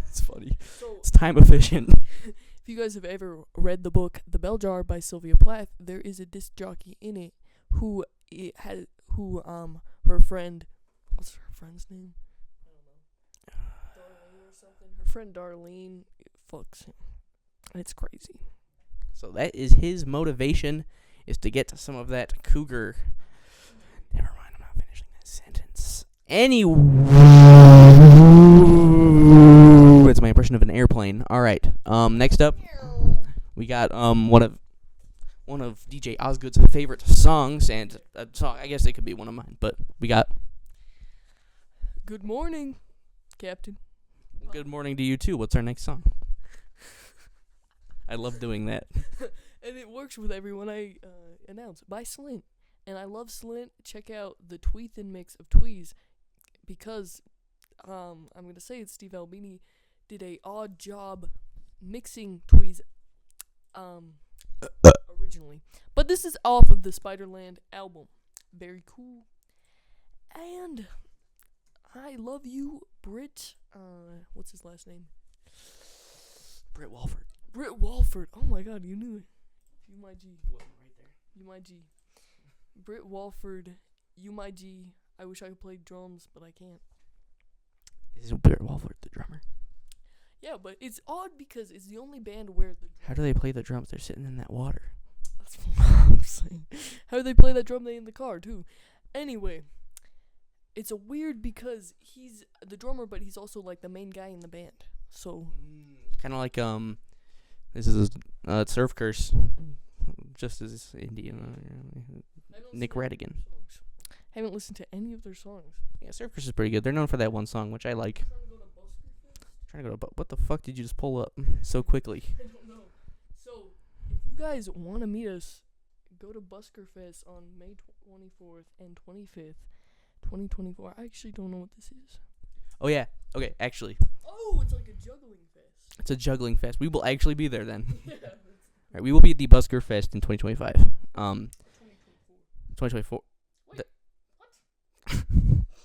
It's funny. So, It's time efficient. if you guys have ever read the book The Bell Jar by Sylvia Plath, there is a disc jockey in it who her friend, what's her friend's name? I don't know. Darlene or something. Her friend Darlene fucks him. It's crazy. So that is his motivation, is to get to some of that cougar. Never mind, I'm not finishing that sentence. Anyway, it's my impression of an airplane. All right. Next up, we got one of DJ Osgood's favorite songs, and a song. I guess it could be one of mine, but we got Good morning, Captain. "Good Morning to You Too." What's our next song? I love doing that. And it works with everyone I announce. By Slint. And I love Slint. Check out the Tweethin mix of Tweez, because I'm going to say it, Steve Albini did a odd job mixing Tweez originally. But this is off of the Spiderland album. Very cool. And I love you, Britt. What's his last name? Britt Walford. Britt Walford. Oh my god, you knew it. You my G. Right there. You my G. Britt Walford. You my G. I wish I could play drums, but I can't. Isn't Bear Wolford the drummer? Yeah, but it's odd because it's the only band where the How do they play the drums? They're sitting in that water. That's what I'm saying. How do they play that drum? They in the car too. Anyway, it's a weird because he's the drummer, but he's also like the main guy in the band. So Kind of like this is Surf Curse, just as Indian Nick Radigan. Haven't listened to any of their songs. Yeah, Surf Curse is pretty good. They're known for that one song, which I like. Trying to go to what the fuck did you just pull up so quickly? I don't know. So, if you guys want to meet us, go to Busker Fest on May 24th and 25th, 2024. I actually don't know what this is. Oh yeah. Okay, actually, Oh, it's like a juggling fest. it's a juggling fest. We will actually be there then. Yeah. All right, we will be at the Busker Fest in 2025. 2024. Wait,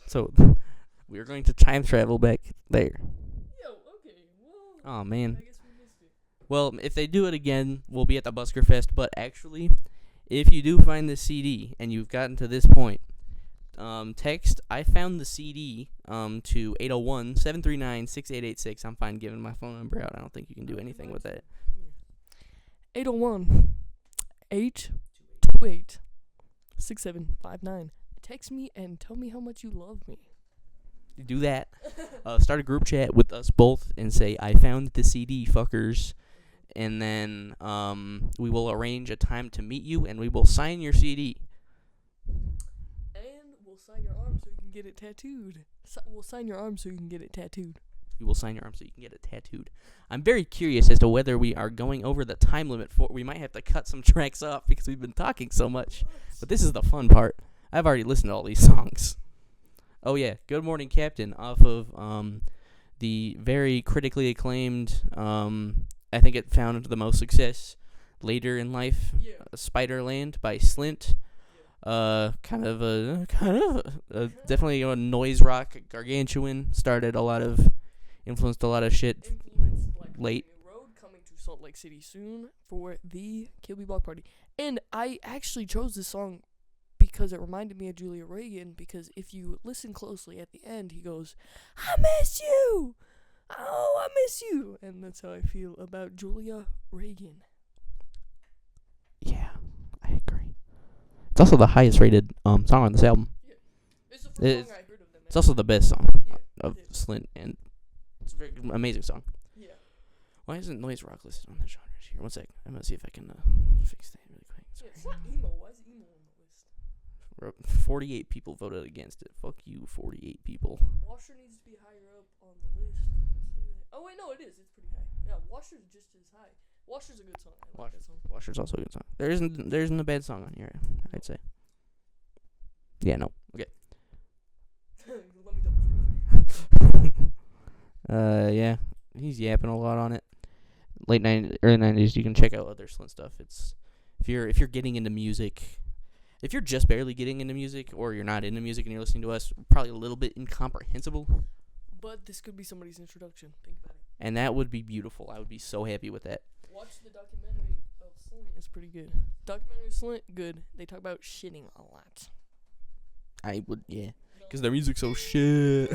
So we are going to time travel back there. Yo, okay, well, Oh man. I guess we missed it. Well, if they do it again, we'll be at the Busker Fest. But actually, if you do find the CD and you've gotten to this point, text I found the CD to 801-739-6886. I'm fine giving my phone number out. I don't think you can do anything with that. 801 828 6759. Text me and tell me how much you love me. Do that. Start a group chat with us both and say, I found the CD, fuckers. And then we will arrange a time to meet you and we will sign your CD. And we'll sign your arm so you can get it tattooed. We'll sign your arm so you can get it tattooed. We will sign your arm so you can get it tattooed. I'm very curious as to whether we are going over the time limit for. We might have to cut some tracks off because we've been talking so much. But this is the fun part. I've already listened to all these songs. Oh yeah, Good Morning Captain off of the very critically acclaimed. I think it found the most success later in life. Yeah. Spiderland by Slint. Definitely a noise rock gargantuan. Influenced a lot of shit. Influenced Black Late. Panther Road coming to Salt Lake City soon for the Kill Me Block Party. And I actually chose this song because it reminded me of Julia Reagan, because if you listen closely at the end, he goes, I miss you! Oh, I miss you! And that's how I feel about Julia Reagan. Yeah, I agree. It's also the highest rated song on this album. It's the first It's- song I heard of them. It's also the best song Yeah, of it is. Slint, and it's a very amazing song. Yeah. Why isn't noise rock listed on the genres here? One sec. I'm gonna see if I can fix that really quick. Yeah, it's not emo. Why is emo on the list? 48 people voted against it. Fuck you, 48 people. Washer needs to be higher up on the list. Oh, wait, no, it is. It's pretty high. Yeah, Washer's just as high. Washer's a good song. I like that song. Washer's also a good song. There isn't a bad song on here, I'd say. Yeah, no. Okay. Let me double check. Yeah, he's yapping a lot on it. Early 90s. You can check out other Slint stuff. It's if you're getting into music, if you're just barely getting into music, or you're not into music and you're listening to us, probably a little bit incomprehensible. But this could be somebody's introduction. Think about it. And that would be beautiful. I would be so happy with that. Watch the documentary of Slint. It's pretty good. Documentary of Slint, good. They talk about shitting a lot. I would, yeah, because their music's so shit.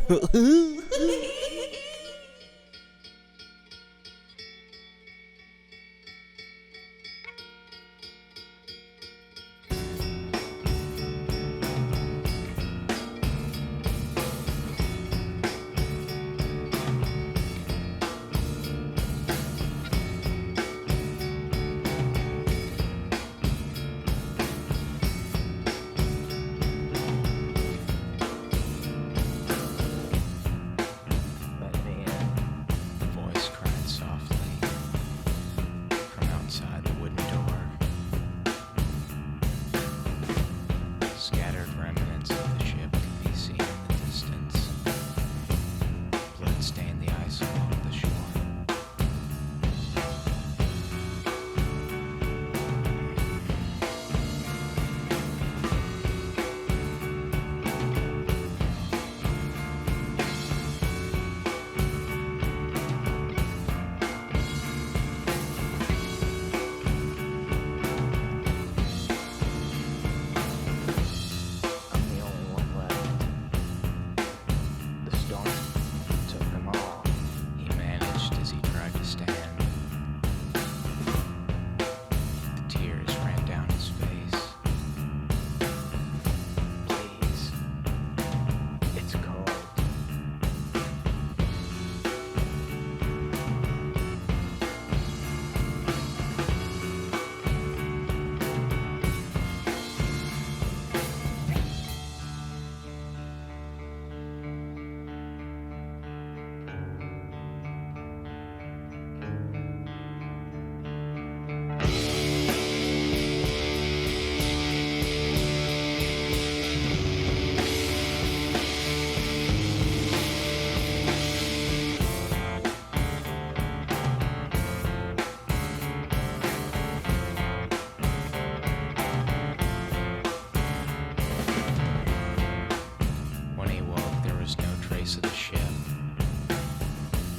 trace of the ship.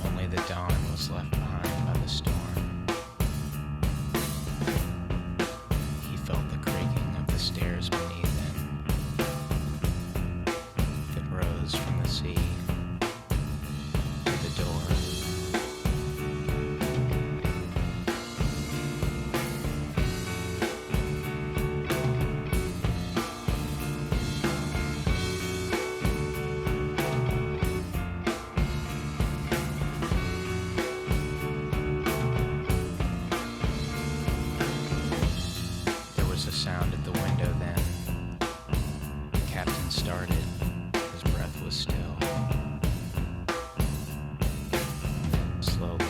Only the dawn was left behind by the storm. He felt the creaking of the stairs beneath him that rose from the sea to the door. There was a sound at the window then. The captain started. His breath was still. Slowly,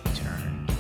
he turned.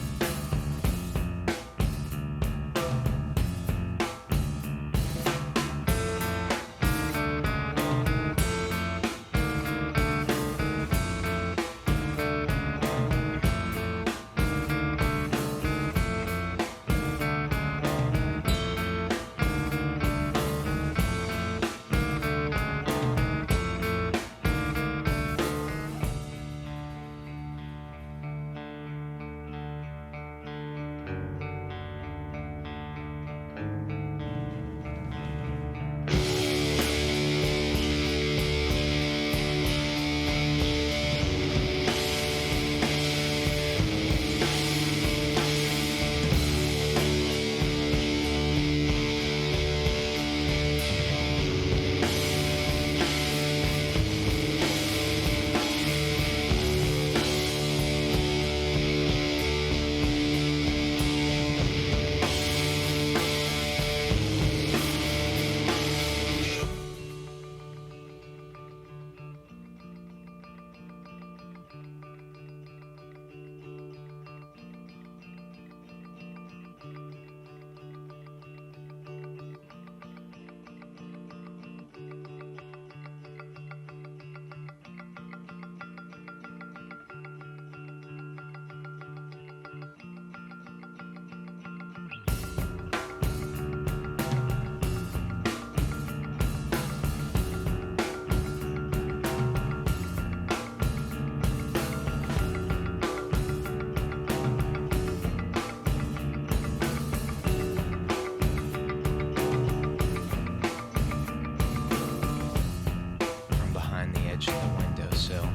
From behind the edge of the windowsill,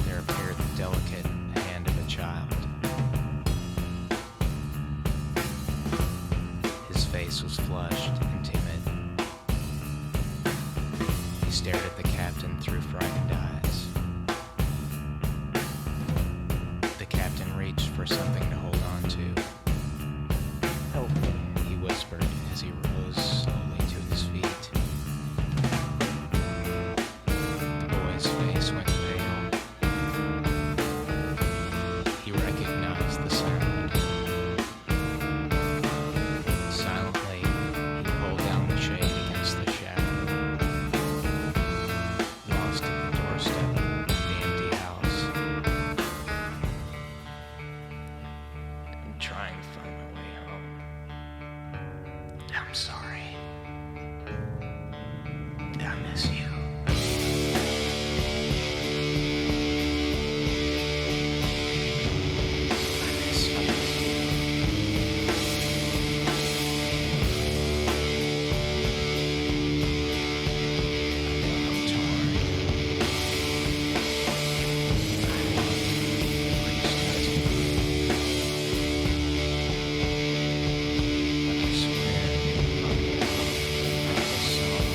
there appeared the delicate hand of a child. His face was flushed and timid. He stared at the captain through frightened eyes. The captain reached for something to hold on to. "Help me," he whispered as he rose slowly to his feet. The boy's face went pale. He recognized the sound. Silently, he pulled down the shade against the shadow. Lost at the doorstep of the empty house. I'm trying to find my way home. I'm sorry. I miss you. I miss you. I'm torn. I swear, I will song.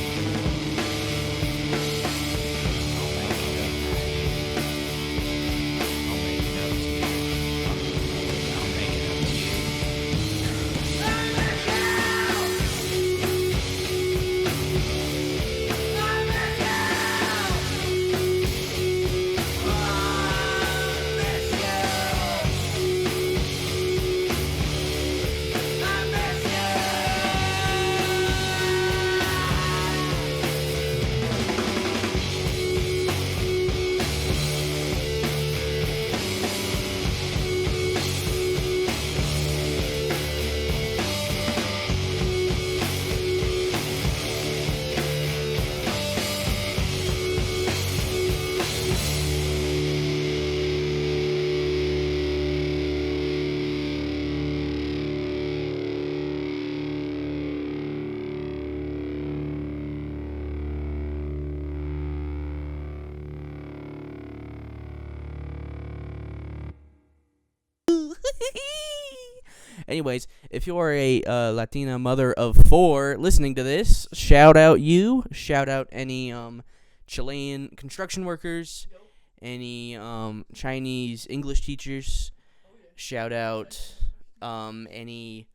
Anyways, if you are a Latina mother of 4 listening to this, shout out you. Shout out any Chilean construction workers, any Chinese English teachers. Shout out any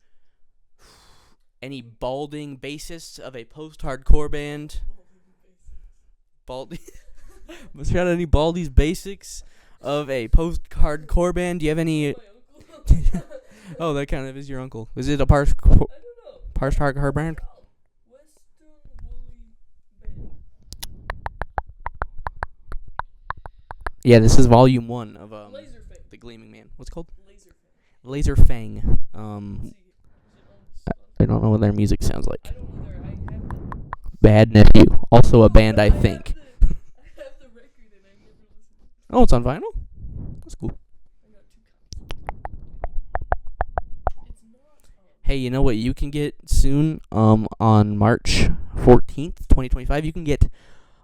balding bassists of a post-hardcore band. Shout out any baldies basics of a post-hardcore band. Do you have any? Oh, that kind of is your uncle. Is it a post-hardcore band? Yeah, this is volume 1 of the Gleaming Man. What's it called? Laser Fang. I don't know what their music sounds like. Bad Nephew, also a band, I think. Oh, it's on vinyl? That's cool. Hey, you know what you can get soon? On March 14th, 2025, you can get,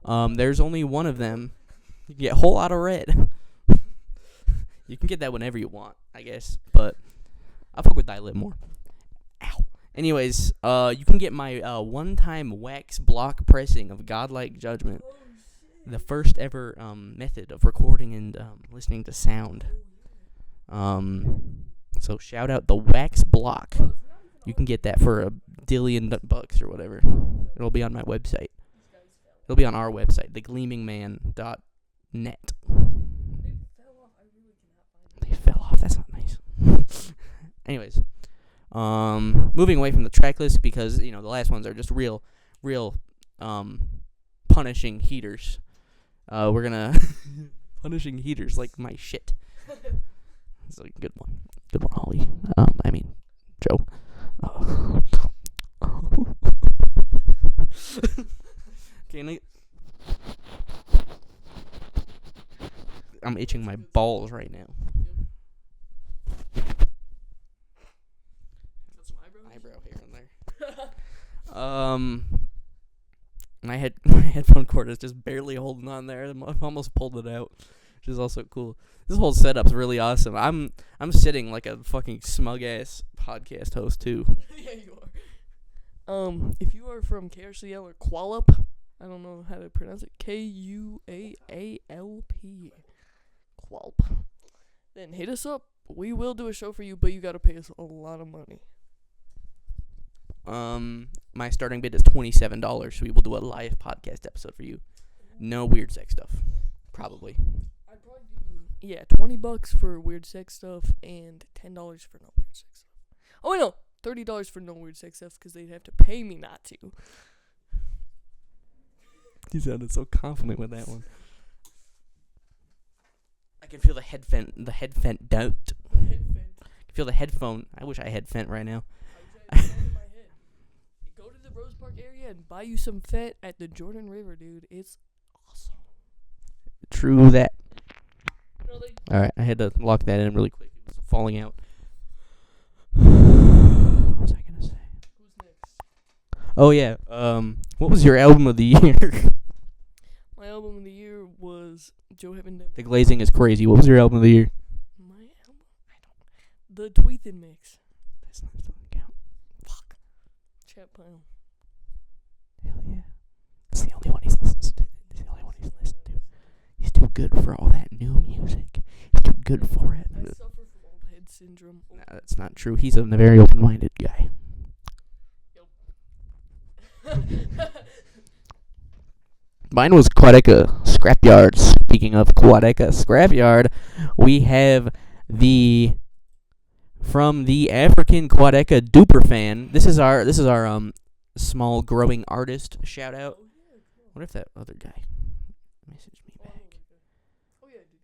there's only one of them. You can get Whole Lotta Red. You can get that whenever you want, I guess, but I'll fuck with Dial more. Ow. Anyways, you can get my one-time wax block pressing of Godlike Judgment. The first ever method of recording and listening to sound. So shout out the wax block. You can get that for $1 or whatever. It'll be on my website. It'll be on our website, thegleamingman.net. They fell off. That's not nice. Anyways, moving away from the track list because the last ones are just real punishing heaters. We're gonna punishing heaters like my shit. It's a good one, Holly. I mean, Joe. Okay, I'm itching my balls right now. Eyebrow hair in there. My headphone cord is just barely holding on there. I've almost pulled it out, which is also cool. This whole setup's really awesome. I'm sitting like a fucking smug ass podcast host too. Yeah, you are. If you are from KRCL or Qualp, I don't know how to pronounce it. Kuaalp. Qualp. Then hit us up. We will do a show for you, but you gotta pay us a lot of money. My starting bid is $27, so we will do a live podcast episode for you. No weird sex stuff, probably. I'd probably do $20 for weird sex stuff and $10 for no weird sex stuff. Oh wait, no, $30 for no weird sex stuff because they'd have to pay me not to. You sounded so confident with that one. I can feel the head vent doubt. I can feel the headphone. I wish I had Fent right now. Go to the Rose Park area and buy you some Fent at the Jordan River, dude. It's awesome. True that. Really? Alright, I had to lock that in really quick. It was falling out. What was I gonna say? Who's next? Oh yeah. What was your album of the year? My album of the year was Joe Heaven. The Glazing is Crazy. What was your album of the year? My album? The Tweethin' Mix. That's not something count. Fuck. Chat pile. Hell yeah. It's the only one he's listened to. It's the only one he's listened to. He's too good for all that new music. He's too good for it. I suffer from old head syndrome. Nah, that's not true. He's a very open-minded guy. Mine was Quadeca Scrapyard. Speaking of Quadeca Scrapyard, we have from the African Quadeca Duper fan. This is our small growing artist shout out. What if that other guy messaged me back? Oh yeah, dude.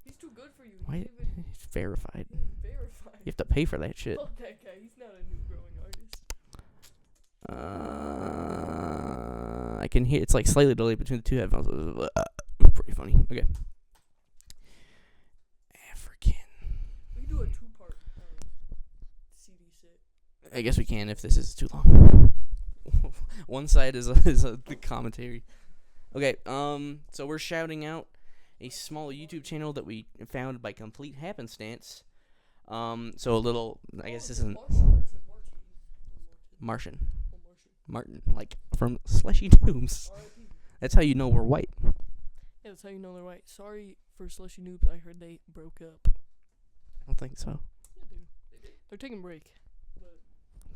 He's too good for you. Why? He's verified. Verified. You have to pay for that shit. Fuck that guy. He's not a new growing artist. I can hear it's like slightly delayed between the two headphones. Pretty funny. Okay. African. We can do a 2-part CD set. I guess we can if this is too long. One side is the commentary. Okay. So we're shouting out a small YouTube channel that we found by complete happenstance. So a little, I guess this isn't Martian. Martin, like from Slushy Noobs. That's how you know we're white. Yeah, that's how you know they're white. Sorry for Slushy Noobs. I heard they broke up. I don't think so. Yeah, dude. They're taking a break. But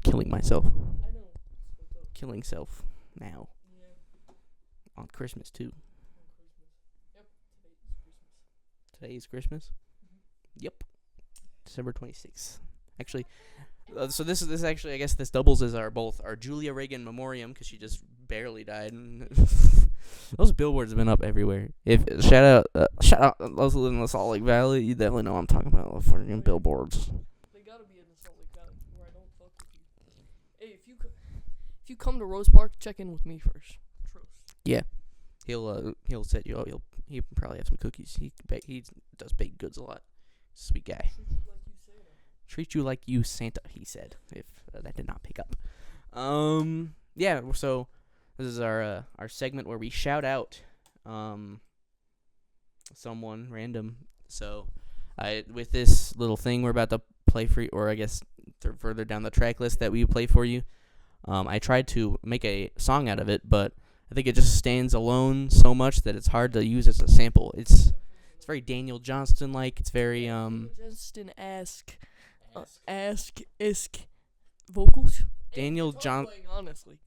Killing myself. I know. What's up? Killing self now. Yeah. On Christmas, too. On Christmas. Yep. Today is Christmas? Mm-hmm. Yep. December 26th. Actually, so this is actually, I guess this doubles as our Julia Reagan memoriam, because she just barely died. And those billboards have been up everywhere. Shout out those who live in the Salt Lake Valley, you definitely know what I'm talking about. The fucking billboards. They gotta be in the Salt Lake Valley where I don't fuck with you. Hey, if you come to Rose Park, check in with me first. Trust. He'll set you up. He'll probably have some cookies. He does baked goods a lot. Sweet guy. Treat you like you Santa, he said, if that did not pick up. Yeah, so this is our segment where we shout out someone random. So with this little thing we're about to play for you, or I guess further down the track list that we play for you, I tried to make a song out of it, but I think it just stands alone so much that it's hard to use as a sample. It's very Daniel Johnston-like. It's very Johnston-esque. Ask-isk vocals. Daniel Honestly.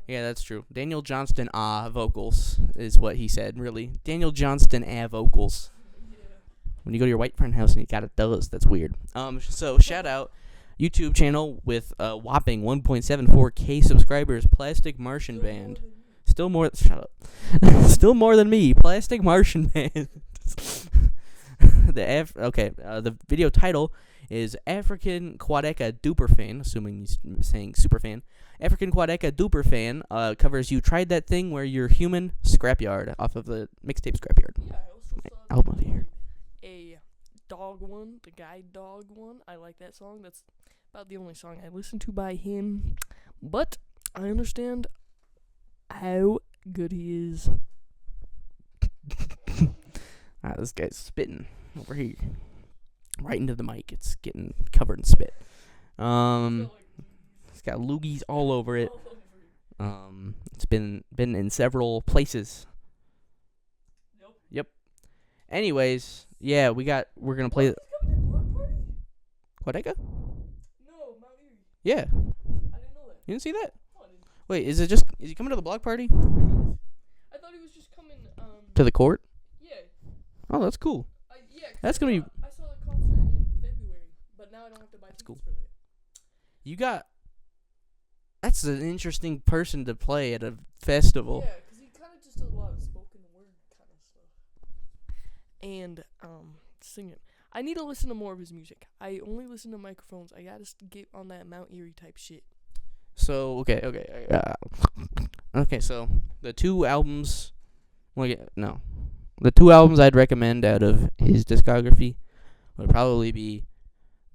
Yeah, that's true. Daniel Johnston vocals is what he said, really. Daniel Johnston vocals. Yeah. When you go to your white friend house and you got a does, that's weird. So shout out YouTube channel with a whopping 1.74k subscribers, Plastic Martian Band. Still more than me, Plastic Martian Band. The video title is African Quadeca Duperfan, assuming he's saying superfan. African Quadeca Duperfan covers You Tried That Thing Where You're Human, Scrapyard, off of the mixtape Scrapyard. Yeah, I also saw Album of the year. a dog one, the guide dog one. I like that song. That's about the only song I listen to by him. But I understand how good he is. This guy's spitting over here. Right into the mic. It's getting covered in spit. It's got loogies all over it. It's been in several places. Yep. Anyways, yeah, we're gonna play Quadeca? No, Mount Erie. Yeah. I didn't know that. You didn't see that? No, I didn't. Wait, is he coming to the block party? I thought he was just coming. To the court? Yeah. Oh, that's cool. Yeah. That's gonna be. I saw the concert in February, but now I don't have to buy tickets cool. for that. That's an interesting person to play at a festival. Yeah, because he kind of just does a lot of spoken word kind of stuff. And singing. I need to listen to more of his music. I only listen to microphones. I gotta get on that Mount Erie type shit. So okay. So the two albums I'd recommend out of his discography would probably be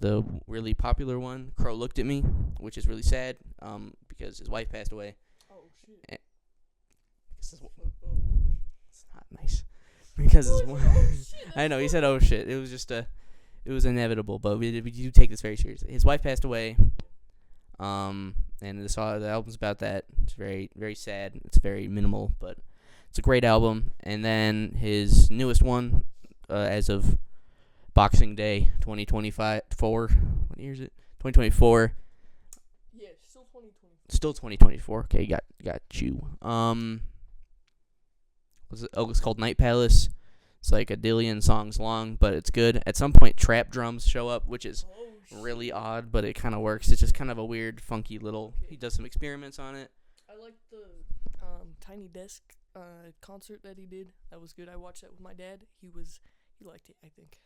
the really popular one, Crow Looked at Me, which is really sad, because his wife passed away. Oh shit. It's not nice. Because I know, he said oh shit. It was just it was inevitable, but we do take this very seriously. His wife passed away. And the album's about that. It's very, very sad. It's very minimal, but it's a great album. And then his newest one, as of Boxing Day 2024. What year is it? 2024. Yeah, still 2024. Still 2024. Okay, got you. It's called Night Palace. It's like a dillion songs long, but it's good. At some point, trap drums show up, which is really odd, but it kind of works. It's just kind of a weird, funky little. He does some experiments on it. I like the Tiny Desk concert that he did. That was good. I watched that with my dad. He liked it, I think.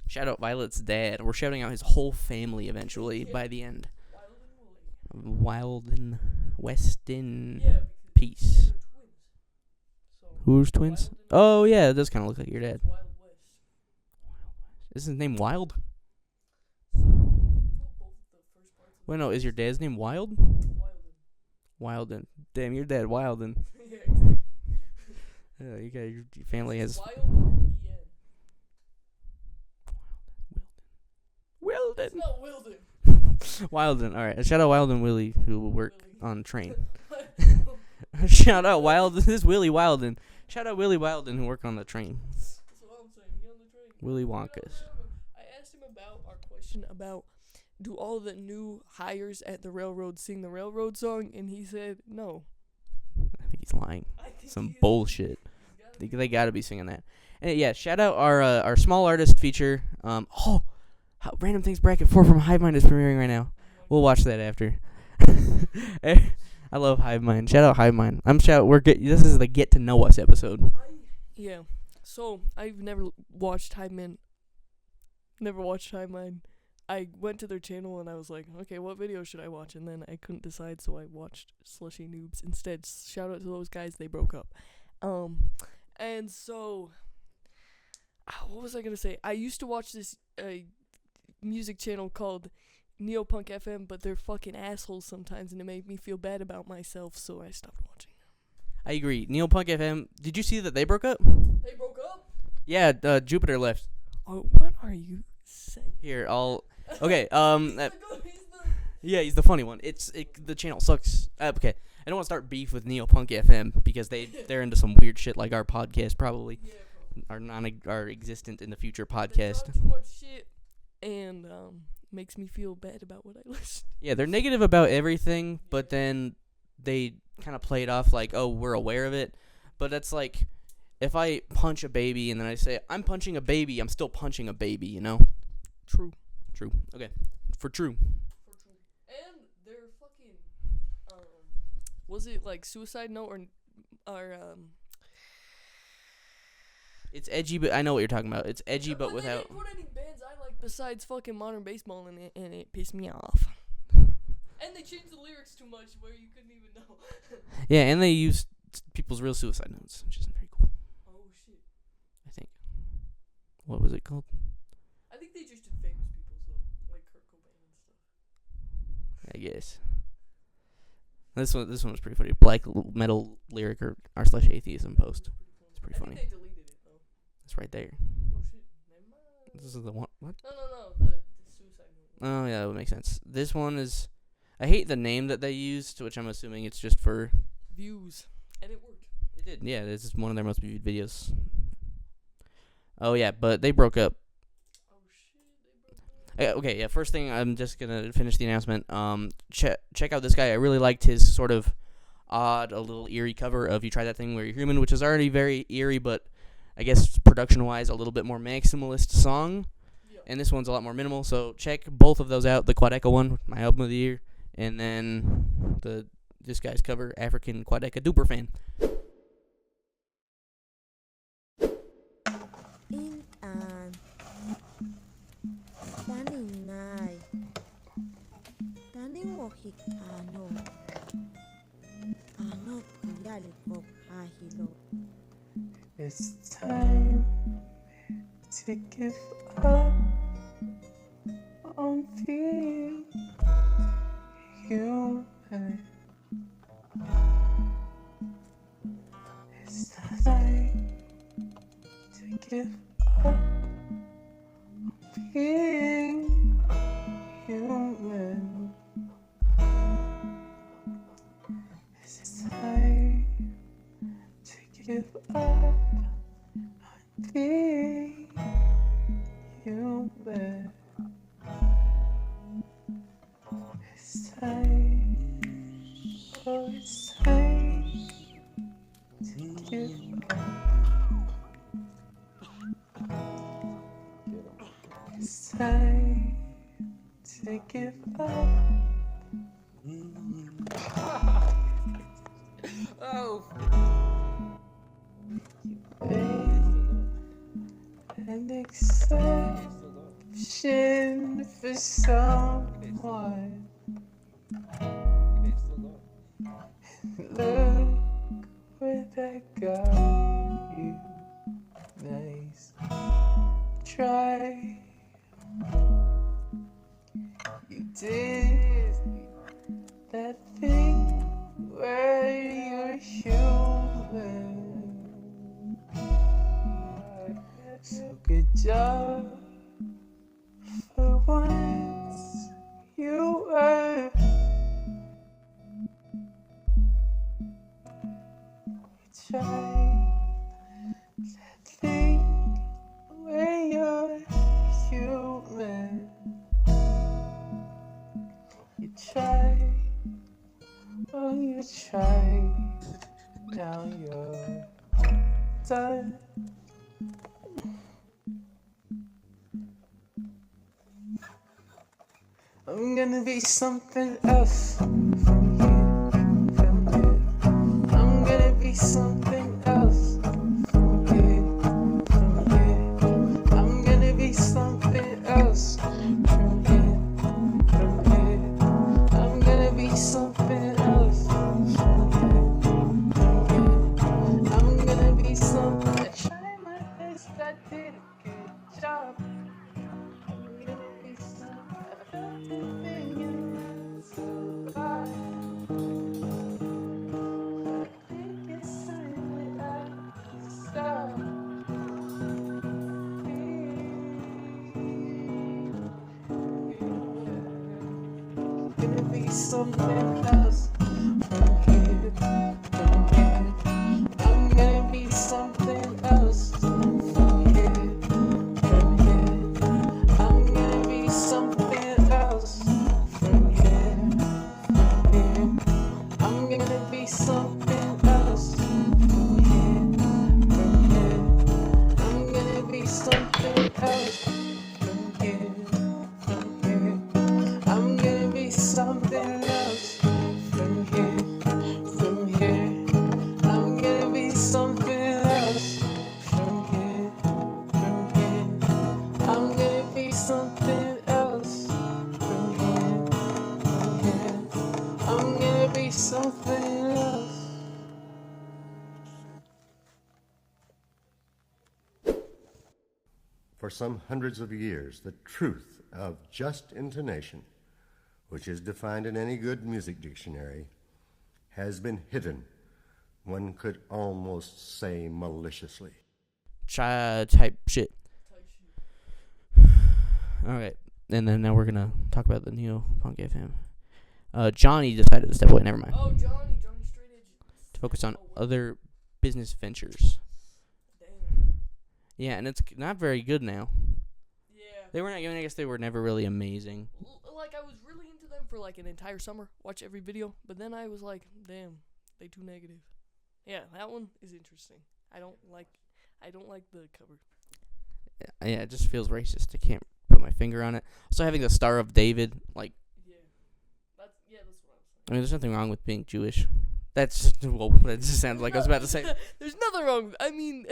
Shout out Violet's dad. We're shouting out his whole family eventually by the end. Wild and Weston. Yeah, Peace. and they're twins. So Who's twins? Oh yeah, it does kind of look like your dad. Wild West. Is his name Wild? So if you put both the first parts of Wait, no, is your dad's name Wild? Wilden. Wilden. Damn, your dad Wilden. Yeah, exactly. You got your family has Wilden E-N. Wilden. It's not Wilden. Wilden. All right. Shout out Wild and Willie who will work on train. That's Shout out Wild. This is Willie Wilden. Shout out Willie Wilden who work on the train. what I'm saying. He on the train. Willy Wonkas. I asked him about our question about do all the new hires at the railroad sing the railroad song, and he said no. I think he's lying. I think Some he is. bullshit. He's gotta be. They gotta be singing that. And yeah, shout out our small artist feature. Random Things Bracket 4 from Hive Mind is premiering right now. We'll watch that after. I love Hive Mind. Shout out Hive Mind. This is the get to know us episode. Yeah. So I've never watched Hive Mind. I went to their channel and I was like, okay, what video should I watch? And then I couldn't decide, so I watched Slushy Noobs instead. Shout out to those guys, they broke up. And so, what was I gonna say? I used to watch this music channel called Neopunk FM, but they're fucking assholes sometimes, and it made me feel bad about myself, so I stopped watching. I agree. Neopunk FM. Did you see that they broke up? They broke up? Yeah, Jupiter left. Oh, what are you saying? Here, Okay. He's the Yeah, he's the funny one. The channel sucks. Okay, I don't want to start beef with Neopunk FM because they're into some weird shit like our podcast probably. Yeah, Our existent in the future They podcast. talk too much shit, and makes me feel bad about what I listen. Yeah, they're negative about everything, but then they kind of play it off like, oh, we're aware of it. But that's like, if I punch a baby and then I say, I'm punching a baby, I'm still punching a baby, you know? True. True. Okay. For true. And they're fucking. Was it like Suicide Note or It's edgy, but I know what you're talking about. It's edgy, but They without. didn't put any bands I like besides fucking Modern Baseball in it, and it pissed me off. And they changed the lyrics too much where you couldn't even know. Yeah, and they use people's real suicide notes, which isn't very cool, Oh shit. I think. What was it called? I think they just did famous people, so like Kurt Cobain and stuff. I guess. This one was pretty funny. Black metal lyric or r/atheism post. It's pretty I funny. think they deleted it though. It's right there. Oh shit. Never mind. This is the one. What? No. The Suicide Note. Oh yeah, that would make sense. This one is. I hate the name that they used, which I'm assuming it's just for. Views. And it worked. It did. Yeah, this is one of their most viewed videos. Oh yeah, but they broke up. Oh shit. They broke up. Okay, yeah. First thing, I'm just gonna finish the announcement. Check out this guy. I really liked his sort of odd, a little eerie cover of "You Try That Thing Where You're Human," which is already very eerie, but I guess production-wise, a little bit more maximalist song. Yeah. And this one's a lot more minimal. So check both of those out. The Quadeca one, my album of the year, and then this guy's cover, African Quadeca Duper Fan. In an Danny Nai Danny Mohikano Ano Kuyali Kop Ahilo. It's time to give up on being human. It's time to give up on being human. It's time to give up on being human. It's time, oh, it's time to give up. It's time to give up. Oh. An exception for someone. Look where that got you. Nice try. You did that thing where you're human. try to think when you're human. You try, oh, you try, now you're done. I'm gonna be something else from here, from here. I'm gonna be something else from here, from here. I'm gonna be something else from here, from here. I'm gonna be something else from here, from here. I'm gonna be something. I tried my best, I did a good job. I'm gonna be something. I felt it thinking so hard. I think it's time that I stop being. Gonna be something else from here, from here. I'm gonna be something else from here, from here. I'm gonna be something else from here, from here. I'm gonna be something else from here, from here. I'm gonna be something else from here, from here. I'm gonna be something else from here, from here. I'm gonna be something else from here, from here. I'm gonna be something else from here, from here. I'm gonna be something else. For some hundreds of years, the truth of just intonation, which is defined in any good music dictionary, has been hidden, one could almost say maliciously. Type shit. Alright, and then now we're gonna talk about the Neo Punk FM. Johnny decided to step away, never mind. Oh, Johnny straight edge. To focus on other business ventures. Damn. Yeah, and it's not very good now. Yeah. They were not, I guess they were never really amazing. Like, I was really into them for like an entire summer, watch every video, but then I was like, damn, they too negative. Yeah, that one is interesting. I don't like the cover. Yeah, it just feels racist. I can't put my finger on it. Also, having the Star of David, like, Yeah. That's what I was saying. I mean, there's nothing wrong with being Jewish. That just sounds like I was about to say. There's nothing wrong. I mean,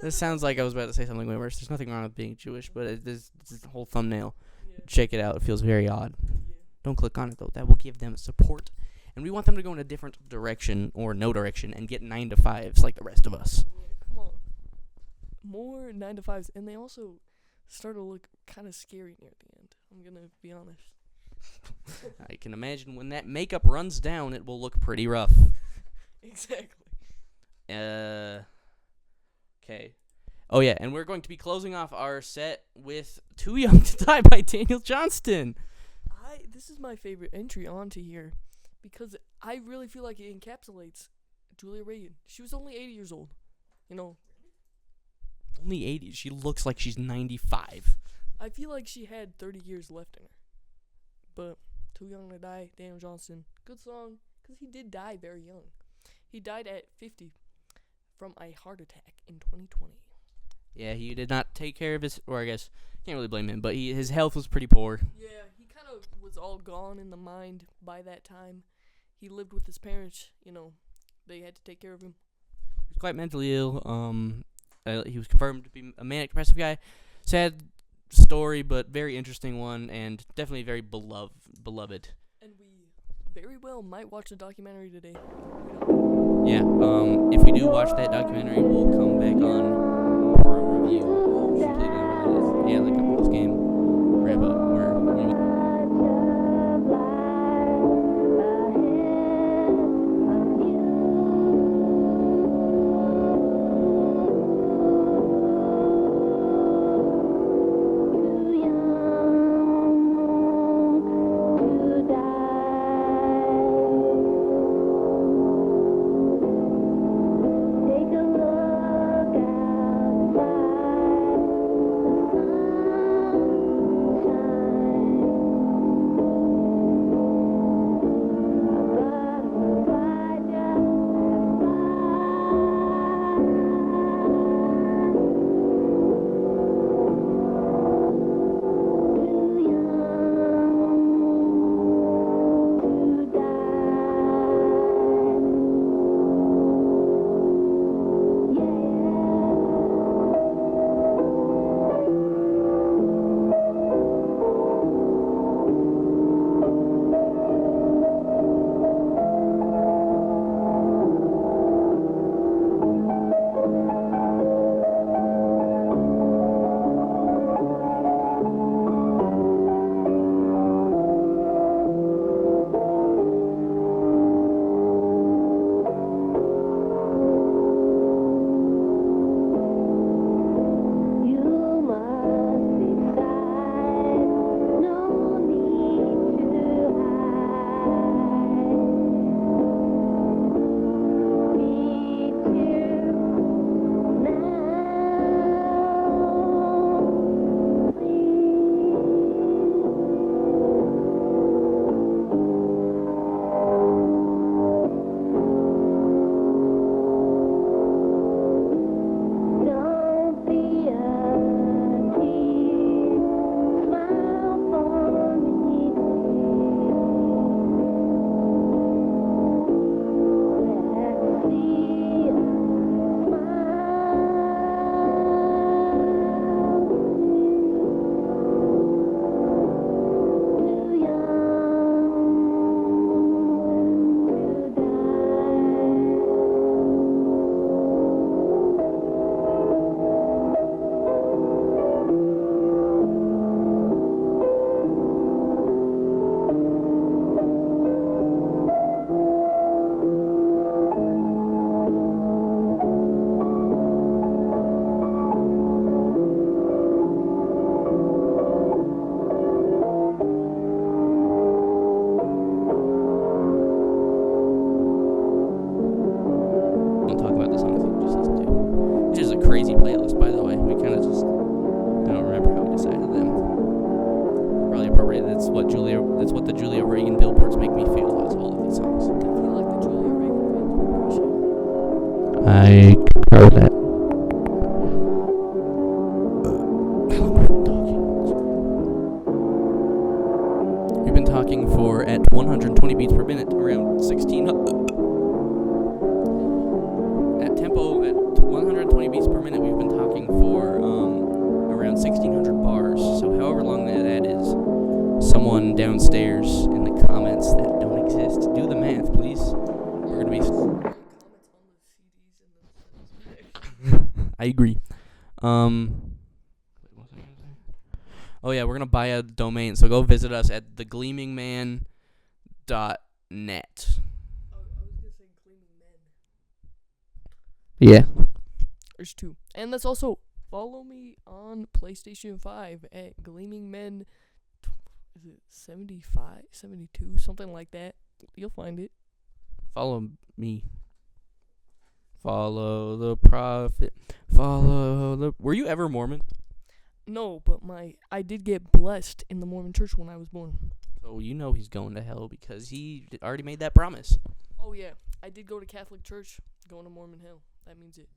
This sounds like I was about to say something way worse. There's nothing wrong with being Jewish, but this whole thumbnail. Yeah. Check it out. It feels very odd. Yeah. Don't click on it, though. That will give them support. And we want them to go in a different direction or no direction and get 9 to 5s like the rest of us. Yeah, come on. More 9 to 5s, and they also start to look kind of scary near the end. I'm gonna be honest. I can imagine when that makeup runs down, it will look pretty rough. Exactly. Okay. Oh, yeah, and we're going to be closing off our set with Too Young to Die by Daniel Johnston. This is my favorite entry onto here because I really feel like it encapsulates Julia Reagan. She was only 80 years old. You know, Only 80. She looks like she's 95. I feel like she had 30 years left in her. But Too Young to Die, Daniel Johnston, good song, because he did die very young. He died at 50 from a heart attack in 2020. Yeah, he did not take care of his, or I guess, can't really blame him, but his health was pretty poor. Yeah, he kind of was all gone in the mind by that time. He lived with his parents, you know, they had to take care of him. He was quite mentally ill. He was confirmed to be a manic depressive guy. Sad story, but very interesting one, and definitely very beloved. And we very well might watch the documentary today. Yeah, if we do watch that documentary, we'll come back on for a review. Completely unrelated. Yeah, like a post-game wrap-up where we That's what the Julia Reagan billboards make me feel. That's all of these songs. I feel like the Julia Reagan fans will appreciate it. I concur with that. We've been talking for at 120 beats per minute, around 16. At tempo at 120 beats per minute, we've been talking for around 1600 bars. So however long that is, someone downstairs in the comments that don't exist, do the math, please. We're gonna be. I agree. Oh yeah, we're gonna buy a domain, so go visit us at thegleamingman.net. I was gonna say Gleaming Men. Yeah. There's two. And that's also follow me on PlayStation 5 at Gleaming Men. Is it 75, 72, something like that? You'll find it. Follow me. Follow the prophet. Follow the. Were you ever Mormon? No, but I did get blessed in the Mormon church when I was born. So you know he's going to hell because he already made that promise. Oh yeah, I did go to Catholic church, going to Mormon hell. That means it.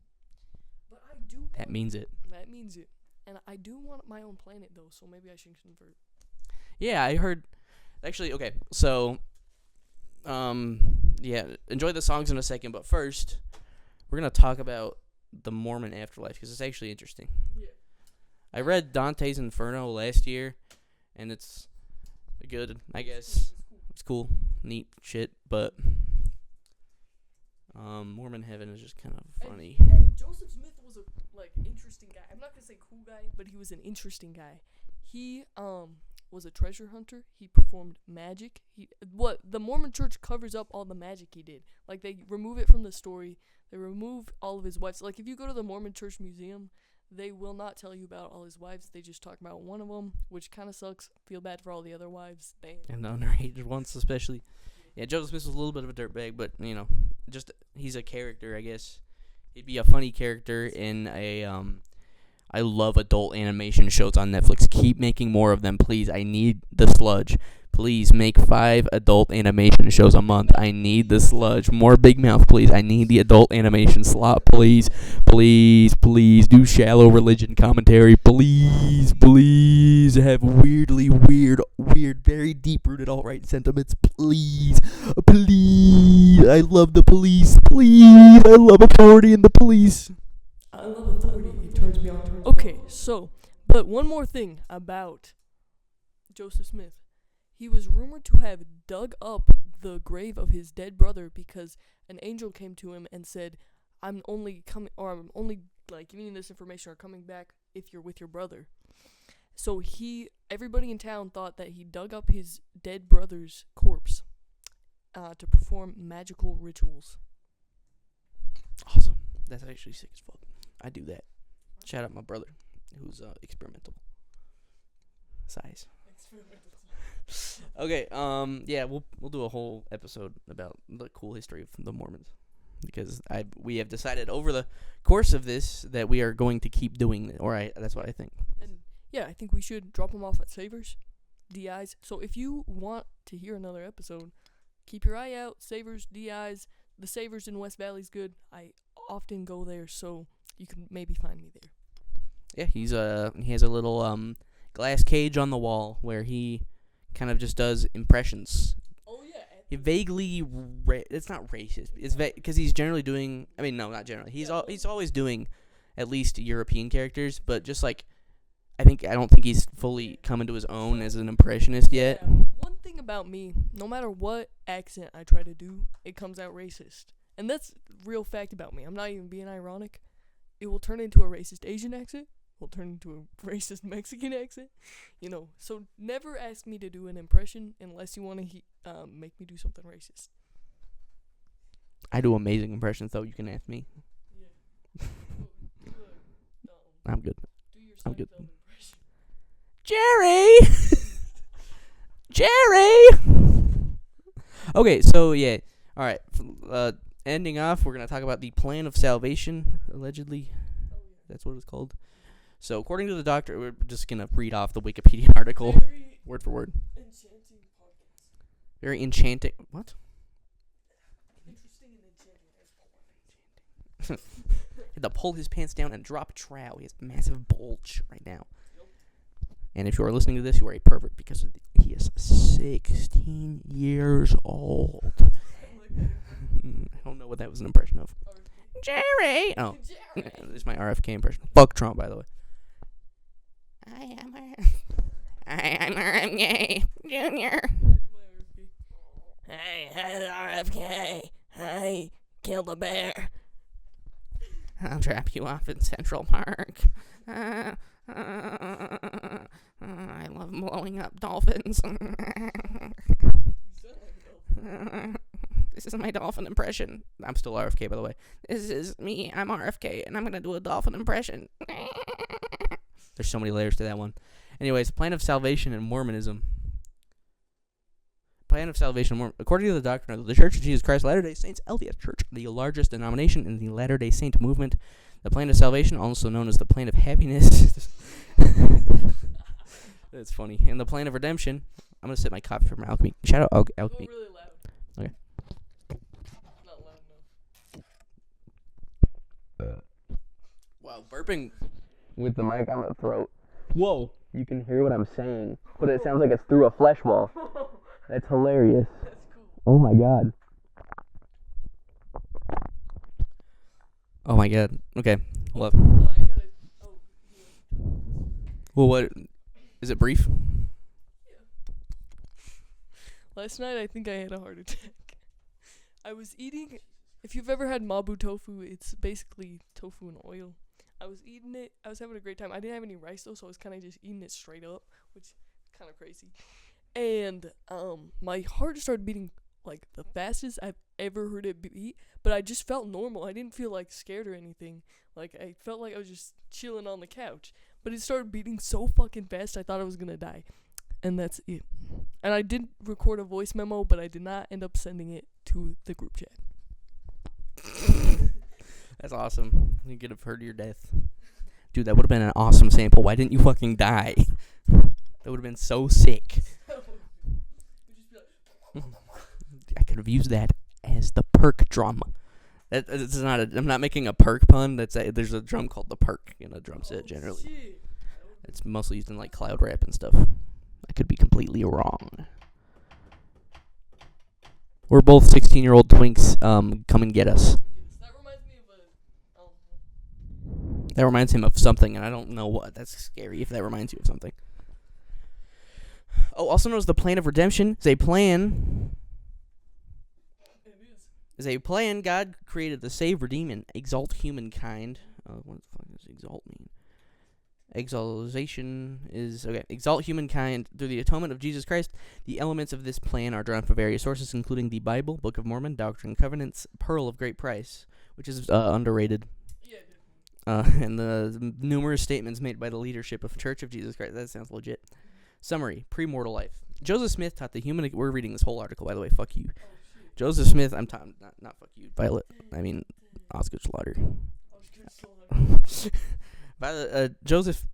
But I do. That means it. That means it. And I do want my own planet though, so maybe I should convert. Yeah, I heard. Actually, okay. So, yeah, enjoy the songs in a second, but first, we're gonna talk about the Mormon afterlife because it's actually interesting. Yeah. I read Dante's Inferno last year, and it's good, I guess. It's cool, neat shit, but Mormon heaven is just kind of funny. And Joseph Smith was a interesting guy. I'm not gonna say cool guy, but he was an interesting guy. He was a treasure hunter. He performed magic. The Mormon church covers up all the magic he did. Like they remove it from the story. They remove all of his wives. Like if you go to the Mormon church museum, they will not tell you about all his wives. They just talk about one of them, which kind of sucks. Feel bad for all the other wives. Damn. And the underage ones especially. Yeah, Joseph Smith was a little bit of a dirtbag, but, you know, just he's a character, I guess. He'd be a funny character in a, I love adult animation shows on Netflix. Keep making more of them, please. I need the sludge. Please make 5 adult animation shows a month. I need the sludge. More Big Mouth, please. I need the adult animation slot, please. Please, please do shallow religion commentary. Please, please have weirdly weird, very deep-rooted alt-right sentiments. Please, please. I love the police. Please, I love authority in the police. I love authority. It turns me on. Okay, so, but one more thing about Joseph Smith. He was rumored to have dug up the grave of his dead brother because an angel came to him and said, I'm only giving you this information or coming back if you're with your brother. So everybody in town thought that he dug up his dead brother's corpse to perform magical rituals. Awesome. That's actually sick as fuck. I do that. Shout out my brother, who's experimental size. Okay, yeah, we'll do a whole episode about the cool history of the Mormons because we have decided over the course of this that we are going to keep doing it, that's what I think. And yeah, I think we should drop them off at Savers, DIs. So if you want to hear another episode, keep your eye out. Savers, DIs, the Savers in West Valley's good. I often go there, so you can maybe find me there. Yeah, he has a little glass cage on the wall where he kind of just does impressions. Oh yeah. He vaguely it's not racist. It's because he's generally doing. I mean, no, not generally. He's always doing at least European characters, but just like I don't think he's fully come into his own as an impressionist yet. Yeah. One thing about me, no matter what accent I try to do, it comes out racist, and that's real fact about me. I'm not even being ironic. It will turn into a racist Asian accent. Will turn into a racist Mexican accent, so never ask me to do an impression unless you want to make me do something racist. I do amazing impressions, though. You can ask me. Yeah. I'm good. Do your I'm good. Seinfeld impression. Jerry! Okay, so yeah. All right. Ending off, we're going to talk about the plan of salvation, allegedly. That's what it's called. So, according to the doctor, we're just going to read off the Wikipedia article Very word for word. enchanting podcast. Very enchanting. What? He had to pull his pants down and drop a trow. He has a massive bulge right now. And if you are listening to this, you are a pervert because he is 16 years old. I don't know what that was an impression of. Jerry! Oh. This is my RFK impression. Fuck Trump, by the way. I'm RFK Jr. Hey, RFK. Hey, kill the bear. I'll drop you off in Central Park. I love blowing up dolphins. This is my dolphin impression. I'm still RFK, by the way. This is me. I'm RFK, and I'm going to do a dolphin impression. There's so many layers to that one. Anyways, plan of salvation and Mormonism. Plan of salvation. According to the doctrine of the Church of Jesus Christ Latter-day Saints LDS Church, the largest denomination in the Latter-day Saint movement, the plan of salvation, also known as the plan of happiness. That's funny. And the plan of redemption. I'm going to sip my coffee from Alchemy. Shout out Alchemy. Go really loud. Okay. Not loud enough. Wow, burping with the mic on the throat. Whoa. You can hear what I'm saying, but it sounds like it's through a flesh wall. That's hilarious. That's cool. Oh my god. Oh my god. Okay. Love. I gotta. Oh, Well, what? Is it brief? last night I think I had a heart attack. I was eating. If you've ever had mabu tofu, it's basically tofu and oil. I was eating it. I was having a great time. I didn't have any rice though, so I was kind of just eating it straight up, which is kind of crazy. And my heart started beating like the fastest I've ever heard it beat, but I just felt normal. I didn't feel like scared or anything. Like I felt like I was just chilling on the couch. But it started beating so fucking fast I thought I was gonna die. And that's it. And I did record a voice memo, but I did not end up sending it to the group chat. That's awesome. You could have heard your death. Dude, that would have been an awesome sample. Why didn't you fucking die? That would have been so sick. I could have used that as the perk drum. It's not I'm not making a perk pun. There's a drum called the perk in a drum set generally. Shit. It's mostly used in like cloud rap and stuff. I could be completely wrong. We're both 16-year-old twinks. Come and get us. That reminds me of That reminds him of something, and I don't know what. That's scary if that reminds you of something. Oh, also known as the plan of redemption, is a plan. Is a plan God created to save, redeem, and exalt humankind. What the fuck does exalt mean? Exaltation is okay. Exalt humankind through the atonement of Jesus Christ. The elements of this plan are drawn from various sources, including the Bible, Book of Mormon, Doctrine and Covenants, Pearl of Great Price, which is underrated. And the numerous statements made by the leadership of Church of Jesus Christ. That sounds legit. Summary: Premortal life. Joseph Smith taught the human. We're reading this whole article, by the way. Fuck you, Joseph Smith. I'm not fuck you, Violet. I mean, Oscar Slaughter. Joseph.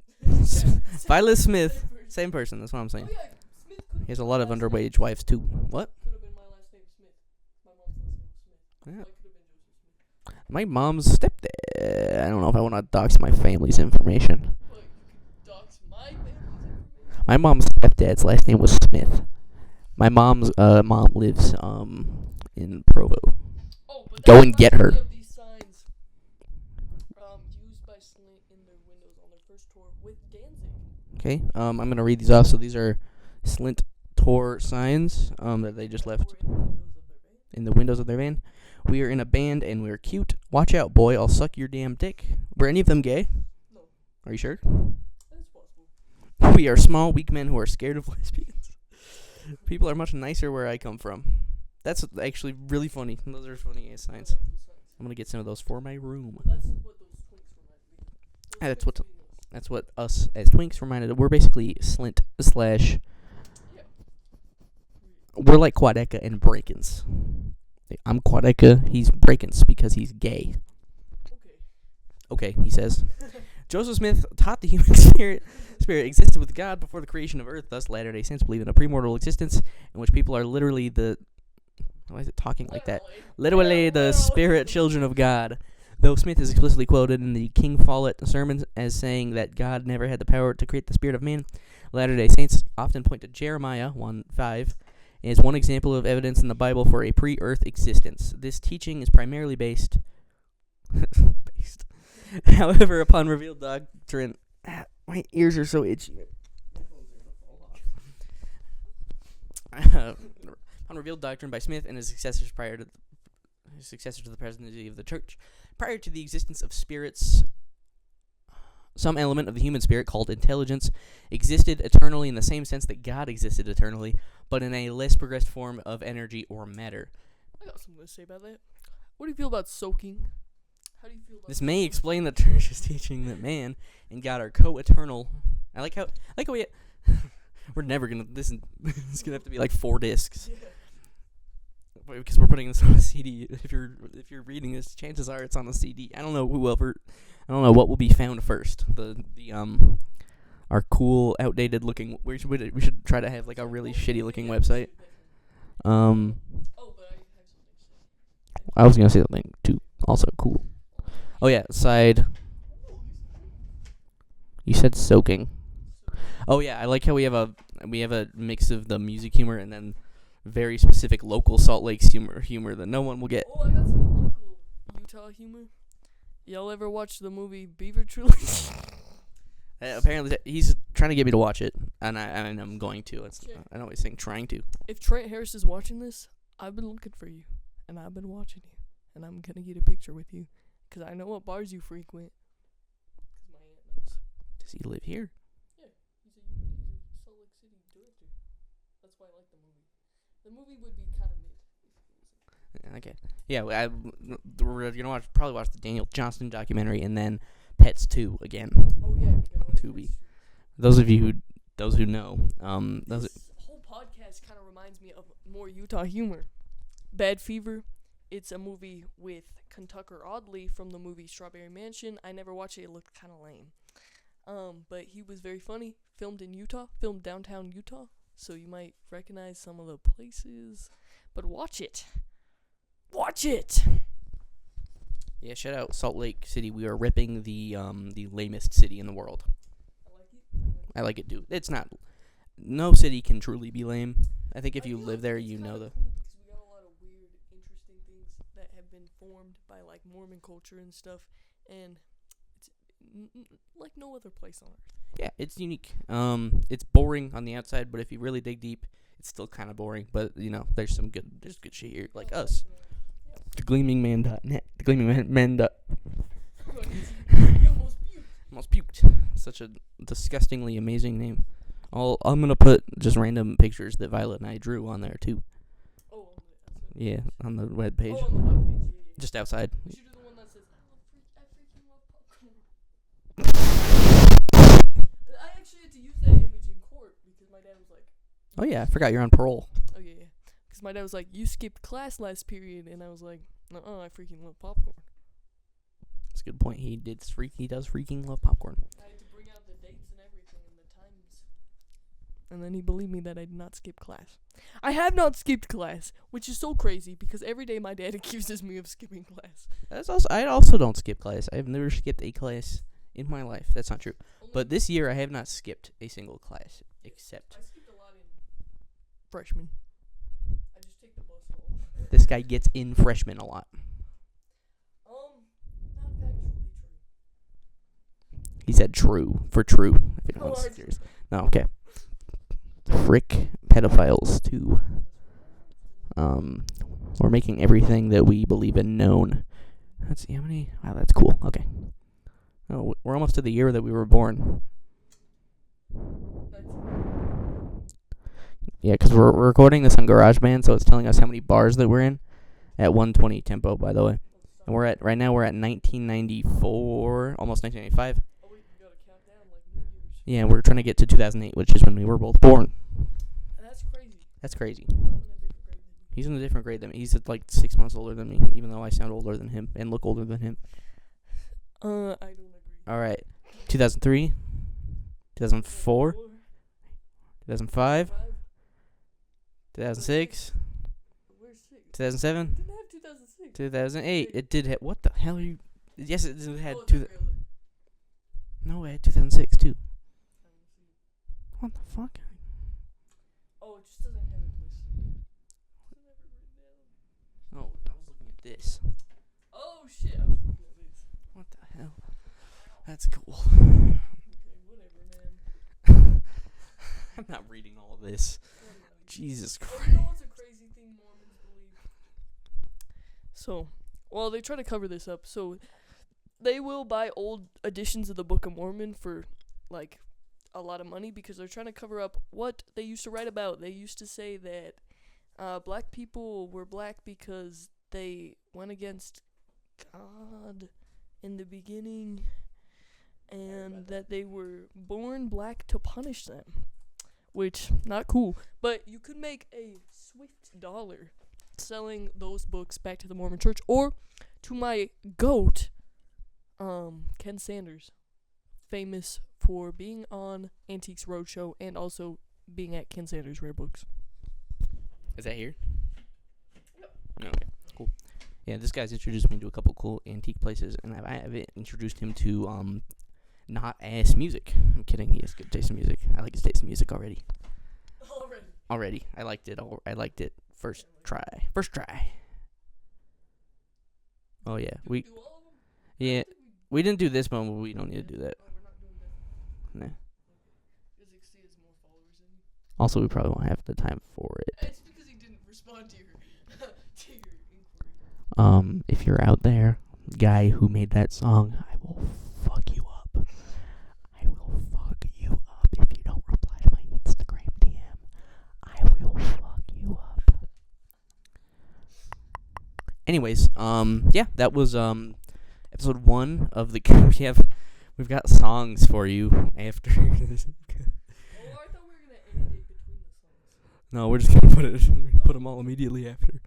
Violet Smith. Same person. That's what I'm saying. He has a lot of underage wives too. What? Could have been my last name Smith. My mom's last name was Smith. Yeah. Could have been Joseph Smith. My mom's stepdad. I don't know if I want to dox my family's information. But you could dox my family's information. My mom's stepdad's last name was Smith. My mom's mom lives in Provo. Oh, but Go that and get reminds her. me of these signs, used by Slint in their windows on their first tour with Danzig. Okay. I'm gonna read these off. So these are Slint tour signs that they just left in the windows of their van. We are in a band and we're cute. Watch out, boy! I'll suck your damn dick. Were any of them gay? No. Are you sure? That's possible. We are small, weak men who are scared of lesbians. People are much nicer where I come from. That's actually really funny. Those are funny ass signs. I'm gonna get some of those for my room. That's what those twinks remind me of. That's what us as twinks reminded of. We're basically Slint / we're like Quadeca and Breakins. I'm Quadeca, he's Breakins because he's gay. Okay. Okay, he says. Joseph Smith taught the human spirit existed with God before the creation of Earth. Thus, Latter-day Saints believe in a premortal existence in which people are literally the... Why is it talking like that? Literally the spirit children of God. Though Smith is explicitly quoted in the King Follett sermons as saying that God never had the power to create the spirit of man, Latter-day Saints often point to Jeremiah 1:5 as one example of evidence in the Bible for a pre-earth existence. This teaching is primarily based, however, upon revealed doctrine. My ears are so itchy. Upon revealed doctrine by Smith and his successors to the presidency of the church. Prior to the existence of spirits, some element of the human spirit called intelligence existed eternally in the same sense that God existed eternally, but in a less progressed form of energy or matter. I got something to say about that. What do you feel about soaking? How do you feel about This may explain the church's teaching that man and God are co-eternal. I like how we... We're never gonna... This is gonna have to be like 4 discs. Yeah. Because we're putting this on a CD. If you're reading this, chances are it's on a CD. I don't know what will be found first. Our cool, outdated looking. We should try to have like a really shitty looking website. Oh, but I have something to say. I was gonna say something too. Also cool. Oh yeah, side. You said soaking. Oh yeah, I like how we have a mix of the music humor and then very specific local Salt Lake humor that no one will get. Oh, I got some local Utah humor. Y'all ever watch the movie Beaver Trilogy? Apparently, he's trying to get me to watch it, and I'm going to. I always think trying to. If Trent Harris is watching this, I've been looking for you, and I've been watching you, and I'm gonna get a picture with you, 'cause I know what bars you frequent. 'Cause my aunt knows. Does he live here? Yeah, he's a Salt Lake City director. That's why I like the movie. The movie would be kind of mid. Okay. Yeah, we're gonna probably watch the Daniel Johnston documentary and then Pets 2 again. Oh yeah, on Tubi. Those who know, This whole podcast kind of reminds me of more Utah humor. Bad Fever. It's a movie with Kentucker Audley from the movie Strawberry Mansion. I never watched it. It looked kind of lame. But he was very funny. Filmed in Utah. Filmed downtown Utah. So you might recognize some of the places. But watch it. Watch it! Yeah, shout out Salt Lake City. We are ripping the lamest city in the world. I like it. I like it too. It's not. No city can truly be lame. I think if you live there, you know the. Cool because we got a lot of weird, interesting things that have been formed by like Mormon culture and stuff, and it's like no other place on earth. Yeah, it's unique. It's boring on the outside, but if you really dig deep, it's still kind of boring. But there's good shit here, like us. The gleamingman.net. The gleamingman. You Almost puked. Such a disgustingly amazing name. I'm gonna put just random pictures that Violet and I drew on there too. Oh, Yeah, on the web page. on the webpage. Yeah. Just outside. You should do the one that says, I freaking love popcorn. I actually had to use that image in court because my dad was like, Oh yeah, I forgot you're on parole. oh yeah. Because my dad was like, you skipped class last period, and I was like, I freaking love popcorn. That's a good point. He does freaking love popcorn. I had to bring out the dates and everything and the times. And then he believed me that I did not skip class. I have not skipped class, which is so crazy because every day my dad accuses me of skipping class. I also don't skip class. I've never skipped a class in my life. That's not true. But this year I have not skipped a single class except I skipped a lot in freshman. I just take the bus home. this guy gets in freshman a lot. Not actually true. He said true for true. If No, anyone's I- curious. No, okay. Frick pedophiles too. We're making everything that we believe in known. Let's see how many. Wow, that's cool. Okay. Oh, we're almost to the year that we were born. Yeah, because we're recording this on GarageBand, so it's telling us how many bars that we're in at 120 tempo, by the way. And right now we're at 1994, almost 1995. Oh wait, you gotta count down like New Year's. Yeah, we're trying to get to 2008, which is when we were both born. That's crazy. That's crazy. I'm in a different grade than you. He's in a different grade than me. He's like 6 months older than me, even though I sound older than him and look older than him. I don't agree. All right. 2003, 2004, 2005, 2006, Where's 6? 2007, Didn't have 2006. 2008. It did have. What the hell are you? Yes, it had Oh, two. it's really- No, it had 2006 too. What the fuck? Oh, it just doesn't have it listed. Doesn't have it written down. Oh, I was looking at this. Oh shit! I was looking at this. What the hell? That's cool. Okay, whatever, man. I'm not reading all of this. Jesus Oh, Christ. you know what's a crazy thing Mormons believe? So, well, they try to cover this up. So, they will buy old editions of the Book of Mormon for, like, a lot of money because they're trying to cover up what they used to write about. They used to say that black people were black because they went against God in the beginning and that they were born black to punish them. Which, not cool. But you could make a swift dollar selling those books back to the Mormon church or to my goat, Ken Sanders, famous for being on Antiques Roadshow and also being at Ken Sanders Rare Books. Is that here? Yep. Okay, cool. Yeah, this guy's introduced me to a couple cool antique places, and I haven't introduced him to not ass music. I'm kidding. He has good taste in music. I like his taste in music already. Already, I liked it. I liked it first try. Oh yeah, we didn't do this one, but we don't need to do that. Nah. Also, we probably won't have the time for it. It's because he didn't respond to your inquiry. If you're out there, guy who made that song, I will fuck you up. I will fuck you up if you don't reply to my Instagram DM. I will fuck you up. Anyways, yeah, that was episode 1 of the. We've got songs for you after. Oh, I thought we were gonna edit it between the songs. No, we're just gonna put them all immediately after.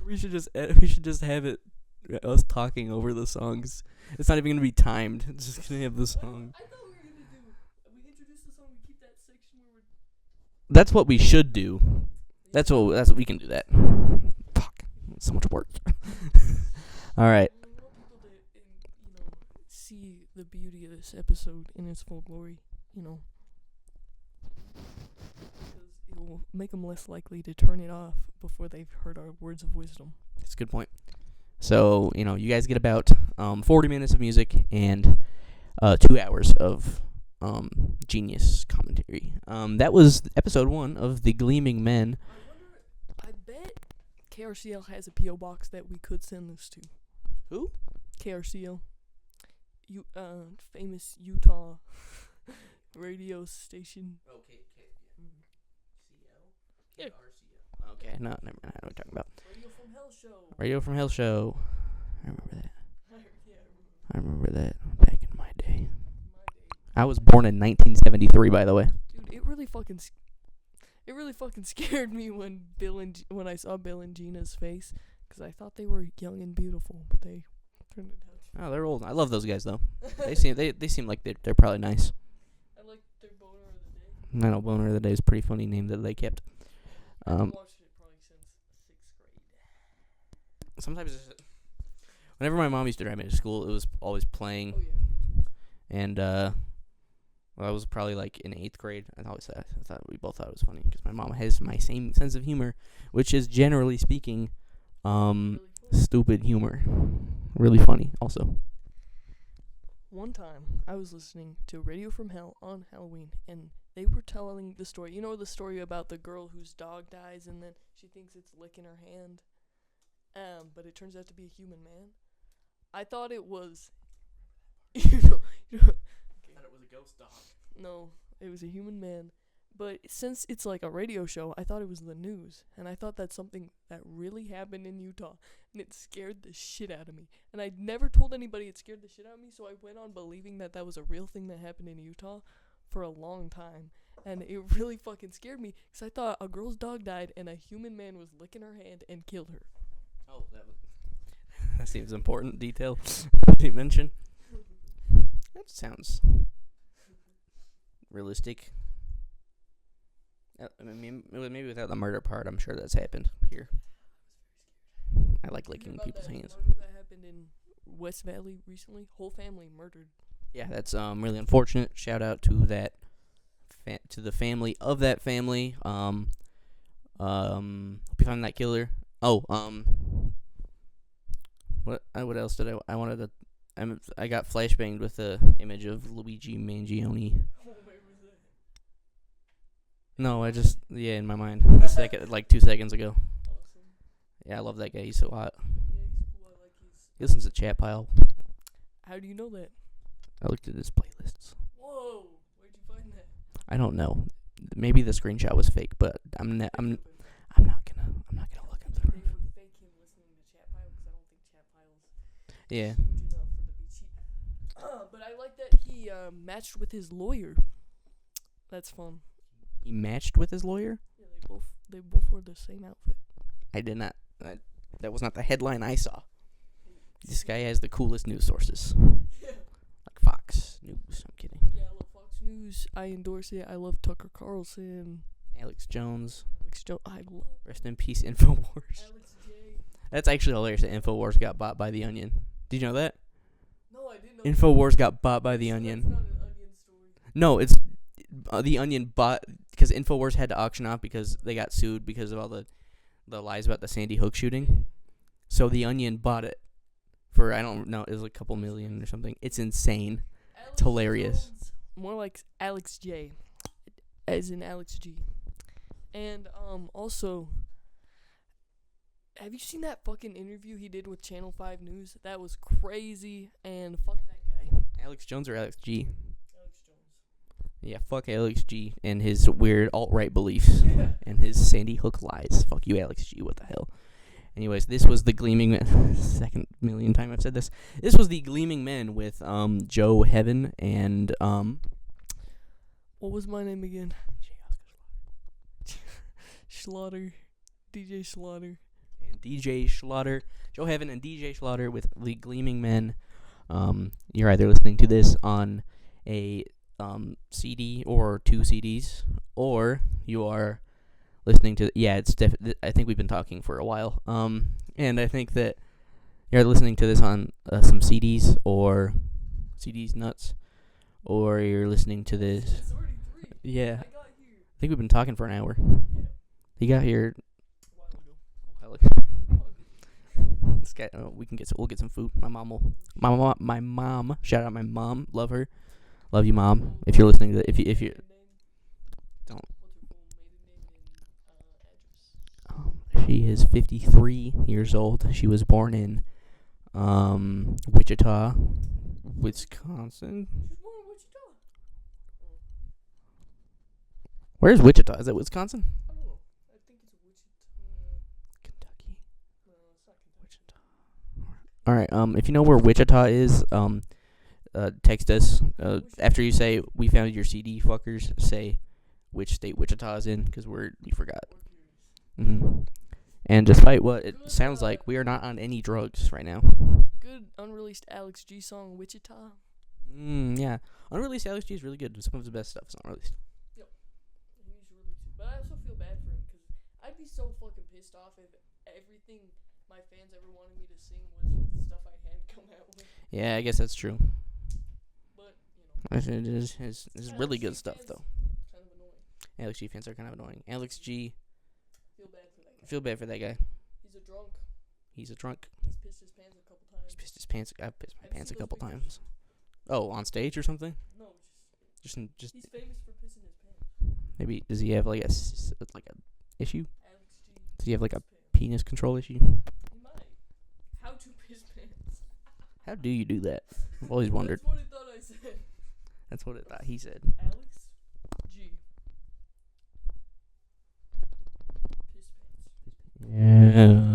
We should just have it us talking over the songs. It's not even gonna be timed. It's just gonna have the song. I thought we were gonna we introduce the song, we keep that section where we're. That's what we should do. That's what we can do that. Fuck, so much work. All right. We want people to, see the beauty of this episode in its full glory, because it will make them less likely to turn it off before they've heard our words of wisdom. That's a good point. So, you guys get about 40 minutes of music and 2 hours of genius commentary. That was episode 1 of The Gleaming Men. I bet KRCL has a P.O. box that we could send this to. Who? KRCL. Famous Utah radio station. Okay. Yeah. Okay, no, never mind. I know what you're talking about. Radio from Hell Show. Radio from Hell Show. I remember that. Yeah, I remember that back in my day. I was born in 1973, by the way. Dude, it really fucking scared me when when I saw Bill and Gina's face, because I thought they were young and beautiful, but they turned it out. Oh, they're old. I love those guys though. They seem like they're probably nice. I like their boner of the day. I know Boner of the Day is a pretty funny name that they kept. I've watched it probably since 6th grade. Sometimes, whenever my mom used to drive me to school, it was always playing. Oh yeah. And I was probably like in 8th grade. I thought we both thought it was funny because my mom has my same sense of humor, which is generally speaking, stupid humor. Really funny, also. One time, I was listening to Radio from Hell on Halloween, and they were telling the story. You know the story about the girl whose dog dies, and then she thinks it's licking her hand, but it turns out to be a human man. I thought it was, you know. I thought it was a ghost dog. No, it was a human man. But since it's like a radio show, I thought it was the news, and I thought that's something that really happened in Utah, and it scared the shit out of me. And I'd never told anybody it scared the shit out of me, so I went on believing that that was a real thing that happened in Utah for a long time. And it really fucking scared me, because I thought a girl's dog died, and a human man was licking her hand and killed her. Oh, that Seems important detail. Didn't mention. That sounds realistic. I mean, maybe without the murder part, I'm sure that's happened here. I like licking people's hands. Murder that happened in West Valley recently. Whole family murdered. Yeah, that's really unfortunate. Shout out to that, to the family of that family. Hope you find that killer. Oh, what else did I wanted to? I got flashbanged with the image of Luigi Mangione. No, in my mind, like 2 seconds ago. Awesome. Yeah, I love that guy. He's so hot. Yeah, he's cool. I like his. He listens to Chat Pile. How do you know that? I looked at his playlists. Whoa! Where'd you find that? I don't know. Maybe the screenshot was fake, but I'm not gonna look up the They proof. would fake him listening to Chat Pile because I don't think Chat Pile's Yeah. huge enough for the BT. But I like that he matched with his lawyer. That's fun. He matched with his lawyer? Yeah, they both wore the same outfit. I did not. That was not the headline I saw. This guy has the coolest news sources. Like Fox News. I'm kidding. Yeah, I love Fox News. I endorse it. I love Tucker Carlson. Alex Jones. Alex Jones. I love Rest in peace, InfoWars. Alex J. That's actually hilarious that InfoWars got bought by The Onion. Did you know that? No, I didn't know. InfoWars got bought by The Onion. That's not an Onion story. No, it's The Onion bought because InfoWars had to auction off because they got sued because of all the lies about the Sandy Hook shooting. So The Onion bought it for, I don't know, it was like a couple million or something. It's insane. Alex It's hilarious. Jones. More like Alex J. As in Alex G. And also, have you seen that fucking interview he did with Channel 5 News? That was crazy, and fuck that guy. Alex Jones or Alex G? Alex Jones. Yeah, fuck Alex G and his weird alt-right beliefs and his Sandy Hook lies. Fuck you, Alex G. What the hell? Anyways, this was the Gleaming Men. Second million time I've said this. This was the Gleaming Men with Joe Heaven and What was my name again? Slaughter. DJ Slaughter. and DJ Schlatter. Joe Heaven and DJ Schlatter with the Gleaming Men. You're either listening to this on a CD or 2 CDs, or you are listening to I think we've been talking for a while. And I think that you're listening to this on some CDs or CDs nuts, or you're listening to this. It's already 3. Yeah, I got here. I think we've been talking for an hour. Yeah. He got here. A while ago. This guy, we'll get some food. My mom. Shout out my mom. Love her. Love you, mom. If you're listening to that, if you don't. She is 53 years old. She was born in Wichita, Wisconsin. Where's Wichita? Is that Wisconsin? I don't know. I think it's Wichita. Kentucky. No, it's not Kentucky. Wichita. All right. If you know where Wichita is, text us. After you say we found your CD, fuckers, say which state Wichita is in, because we forgot. And despite what it sounds like, we are not on any drugs right now. Good unreleased Alex G song, Wichita. Yeah. Unreleased Alex G is really good. Some of his best stuff is unreleased. Yep. He's released it. But I also feel bad for him because I'd be so fucking pissed off if everything my fans ever wanted me to sing was stuff I hadn't come out with. Yeah, I guess that's true. But, you know. It is really good stuff, though. Kind of annoying. Alex G fans are kind of annoying. Alex G, Feel bad for that guy. feel bad for that guy. He's a drunk. He's a drunk. He's pissed his pants a couple times. He's pissed his pants. I've pissed my Have you pants a seen couple those videos? times. Oh, on stage or something? No, Just he's famous for pissing his pants. maybe. Does he have like a issue? Alex G. Does he have like a pisses his penis control issue? pants. He might. How to piss pants. How do you do that? I've always wondered. That's what I thought I said. That's what I thought he said. Alex G. Piss pants.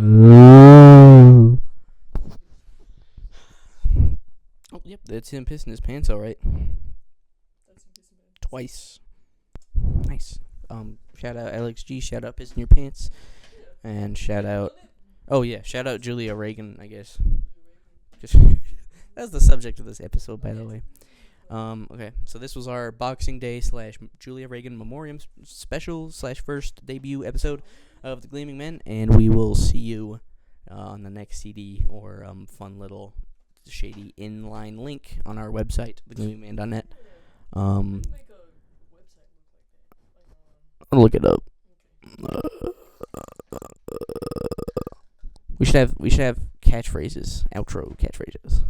Oh, yep, that's him pissing his pants. All right, That's him pissing pants. twice. Nice. Shout out Alex G. Shout out pissing your pants, and shout out. Oh yeah, shout out Julia Reagan. I guess That's the subject of this episode, by the way. Okay, so this was our Boxing Day / Julia Reagan Memoriam special / first debut episode of the Gleaming Men, and we will see you on the next CD or fun little shady inline link on our website, thegleamingman.net. I'll look it up. We should have catchphrases, outro catchphrases.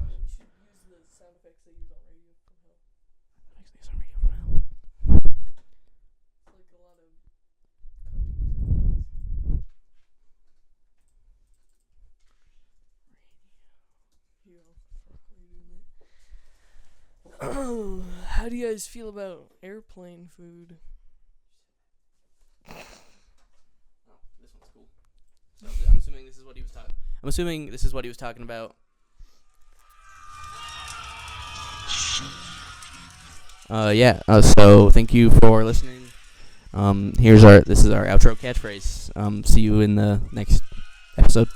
How do you guys feel about airplane food? This one's cool. So I'm assuming this is what he was talking. I'm assuming this is what he was talking about. Yeah. So thank you for listening. This is our outro catchphrase. See you in the next episode.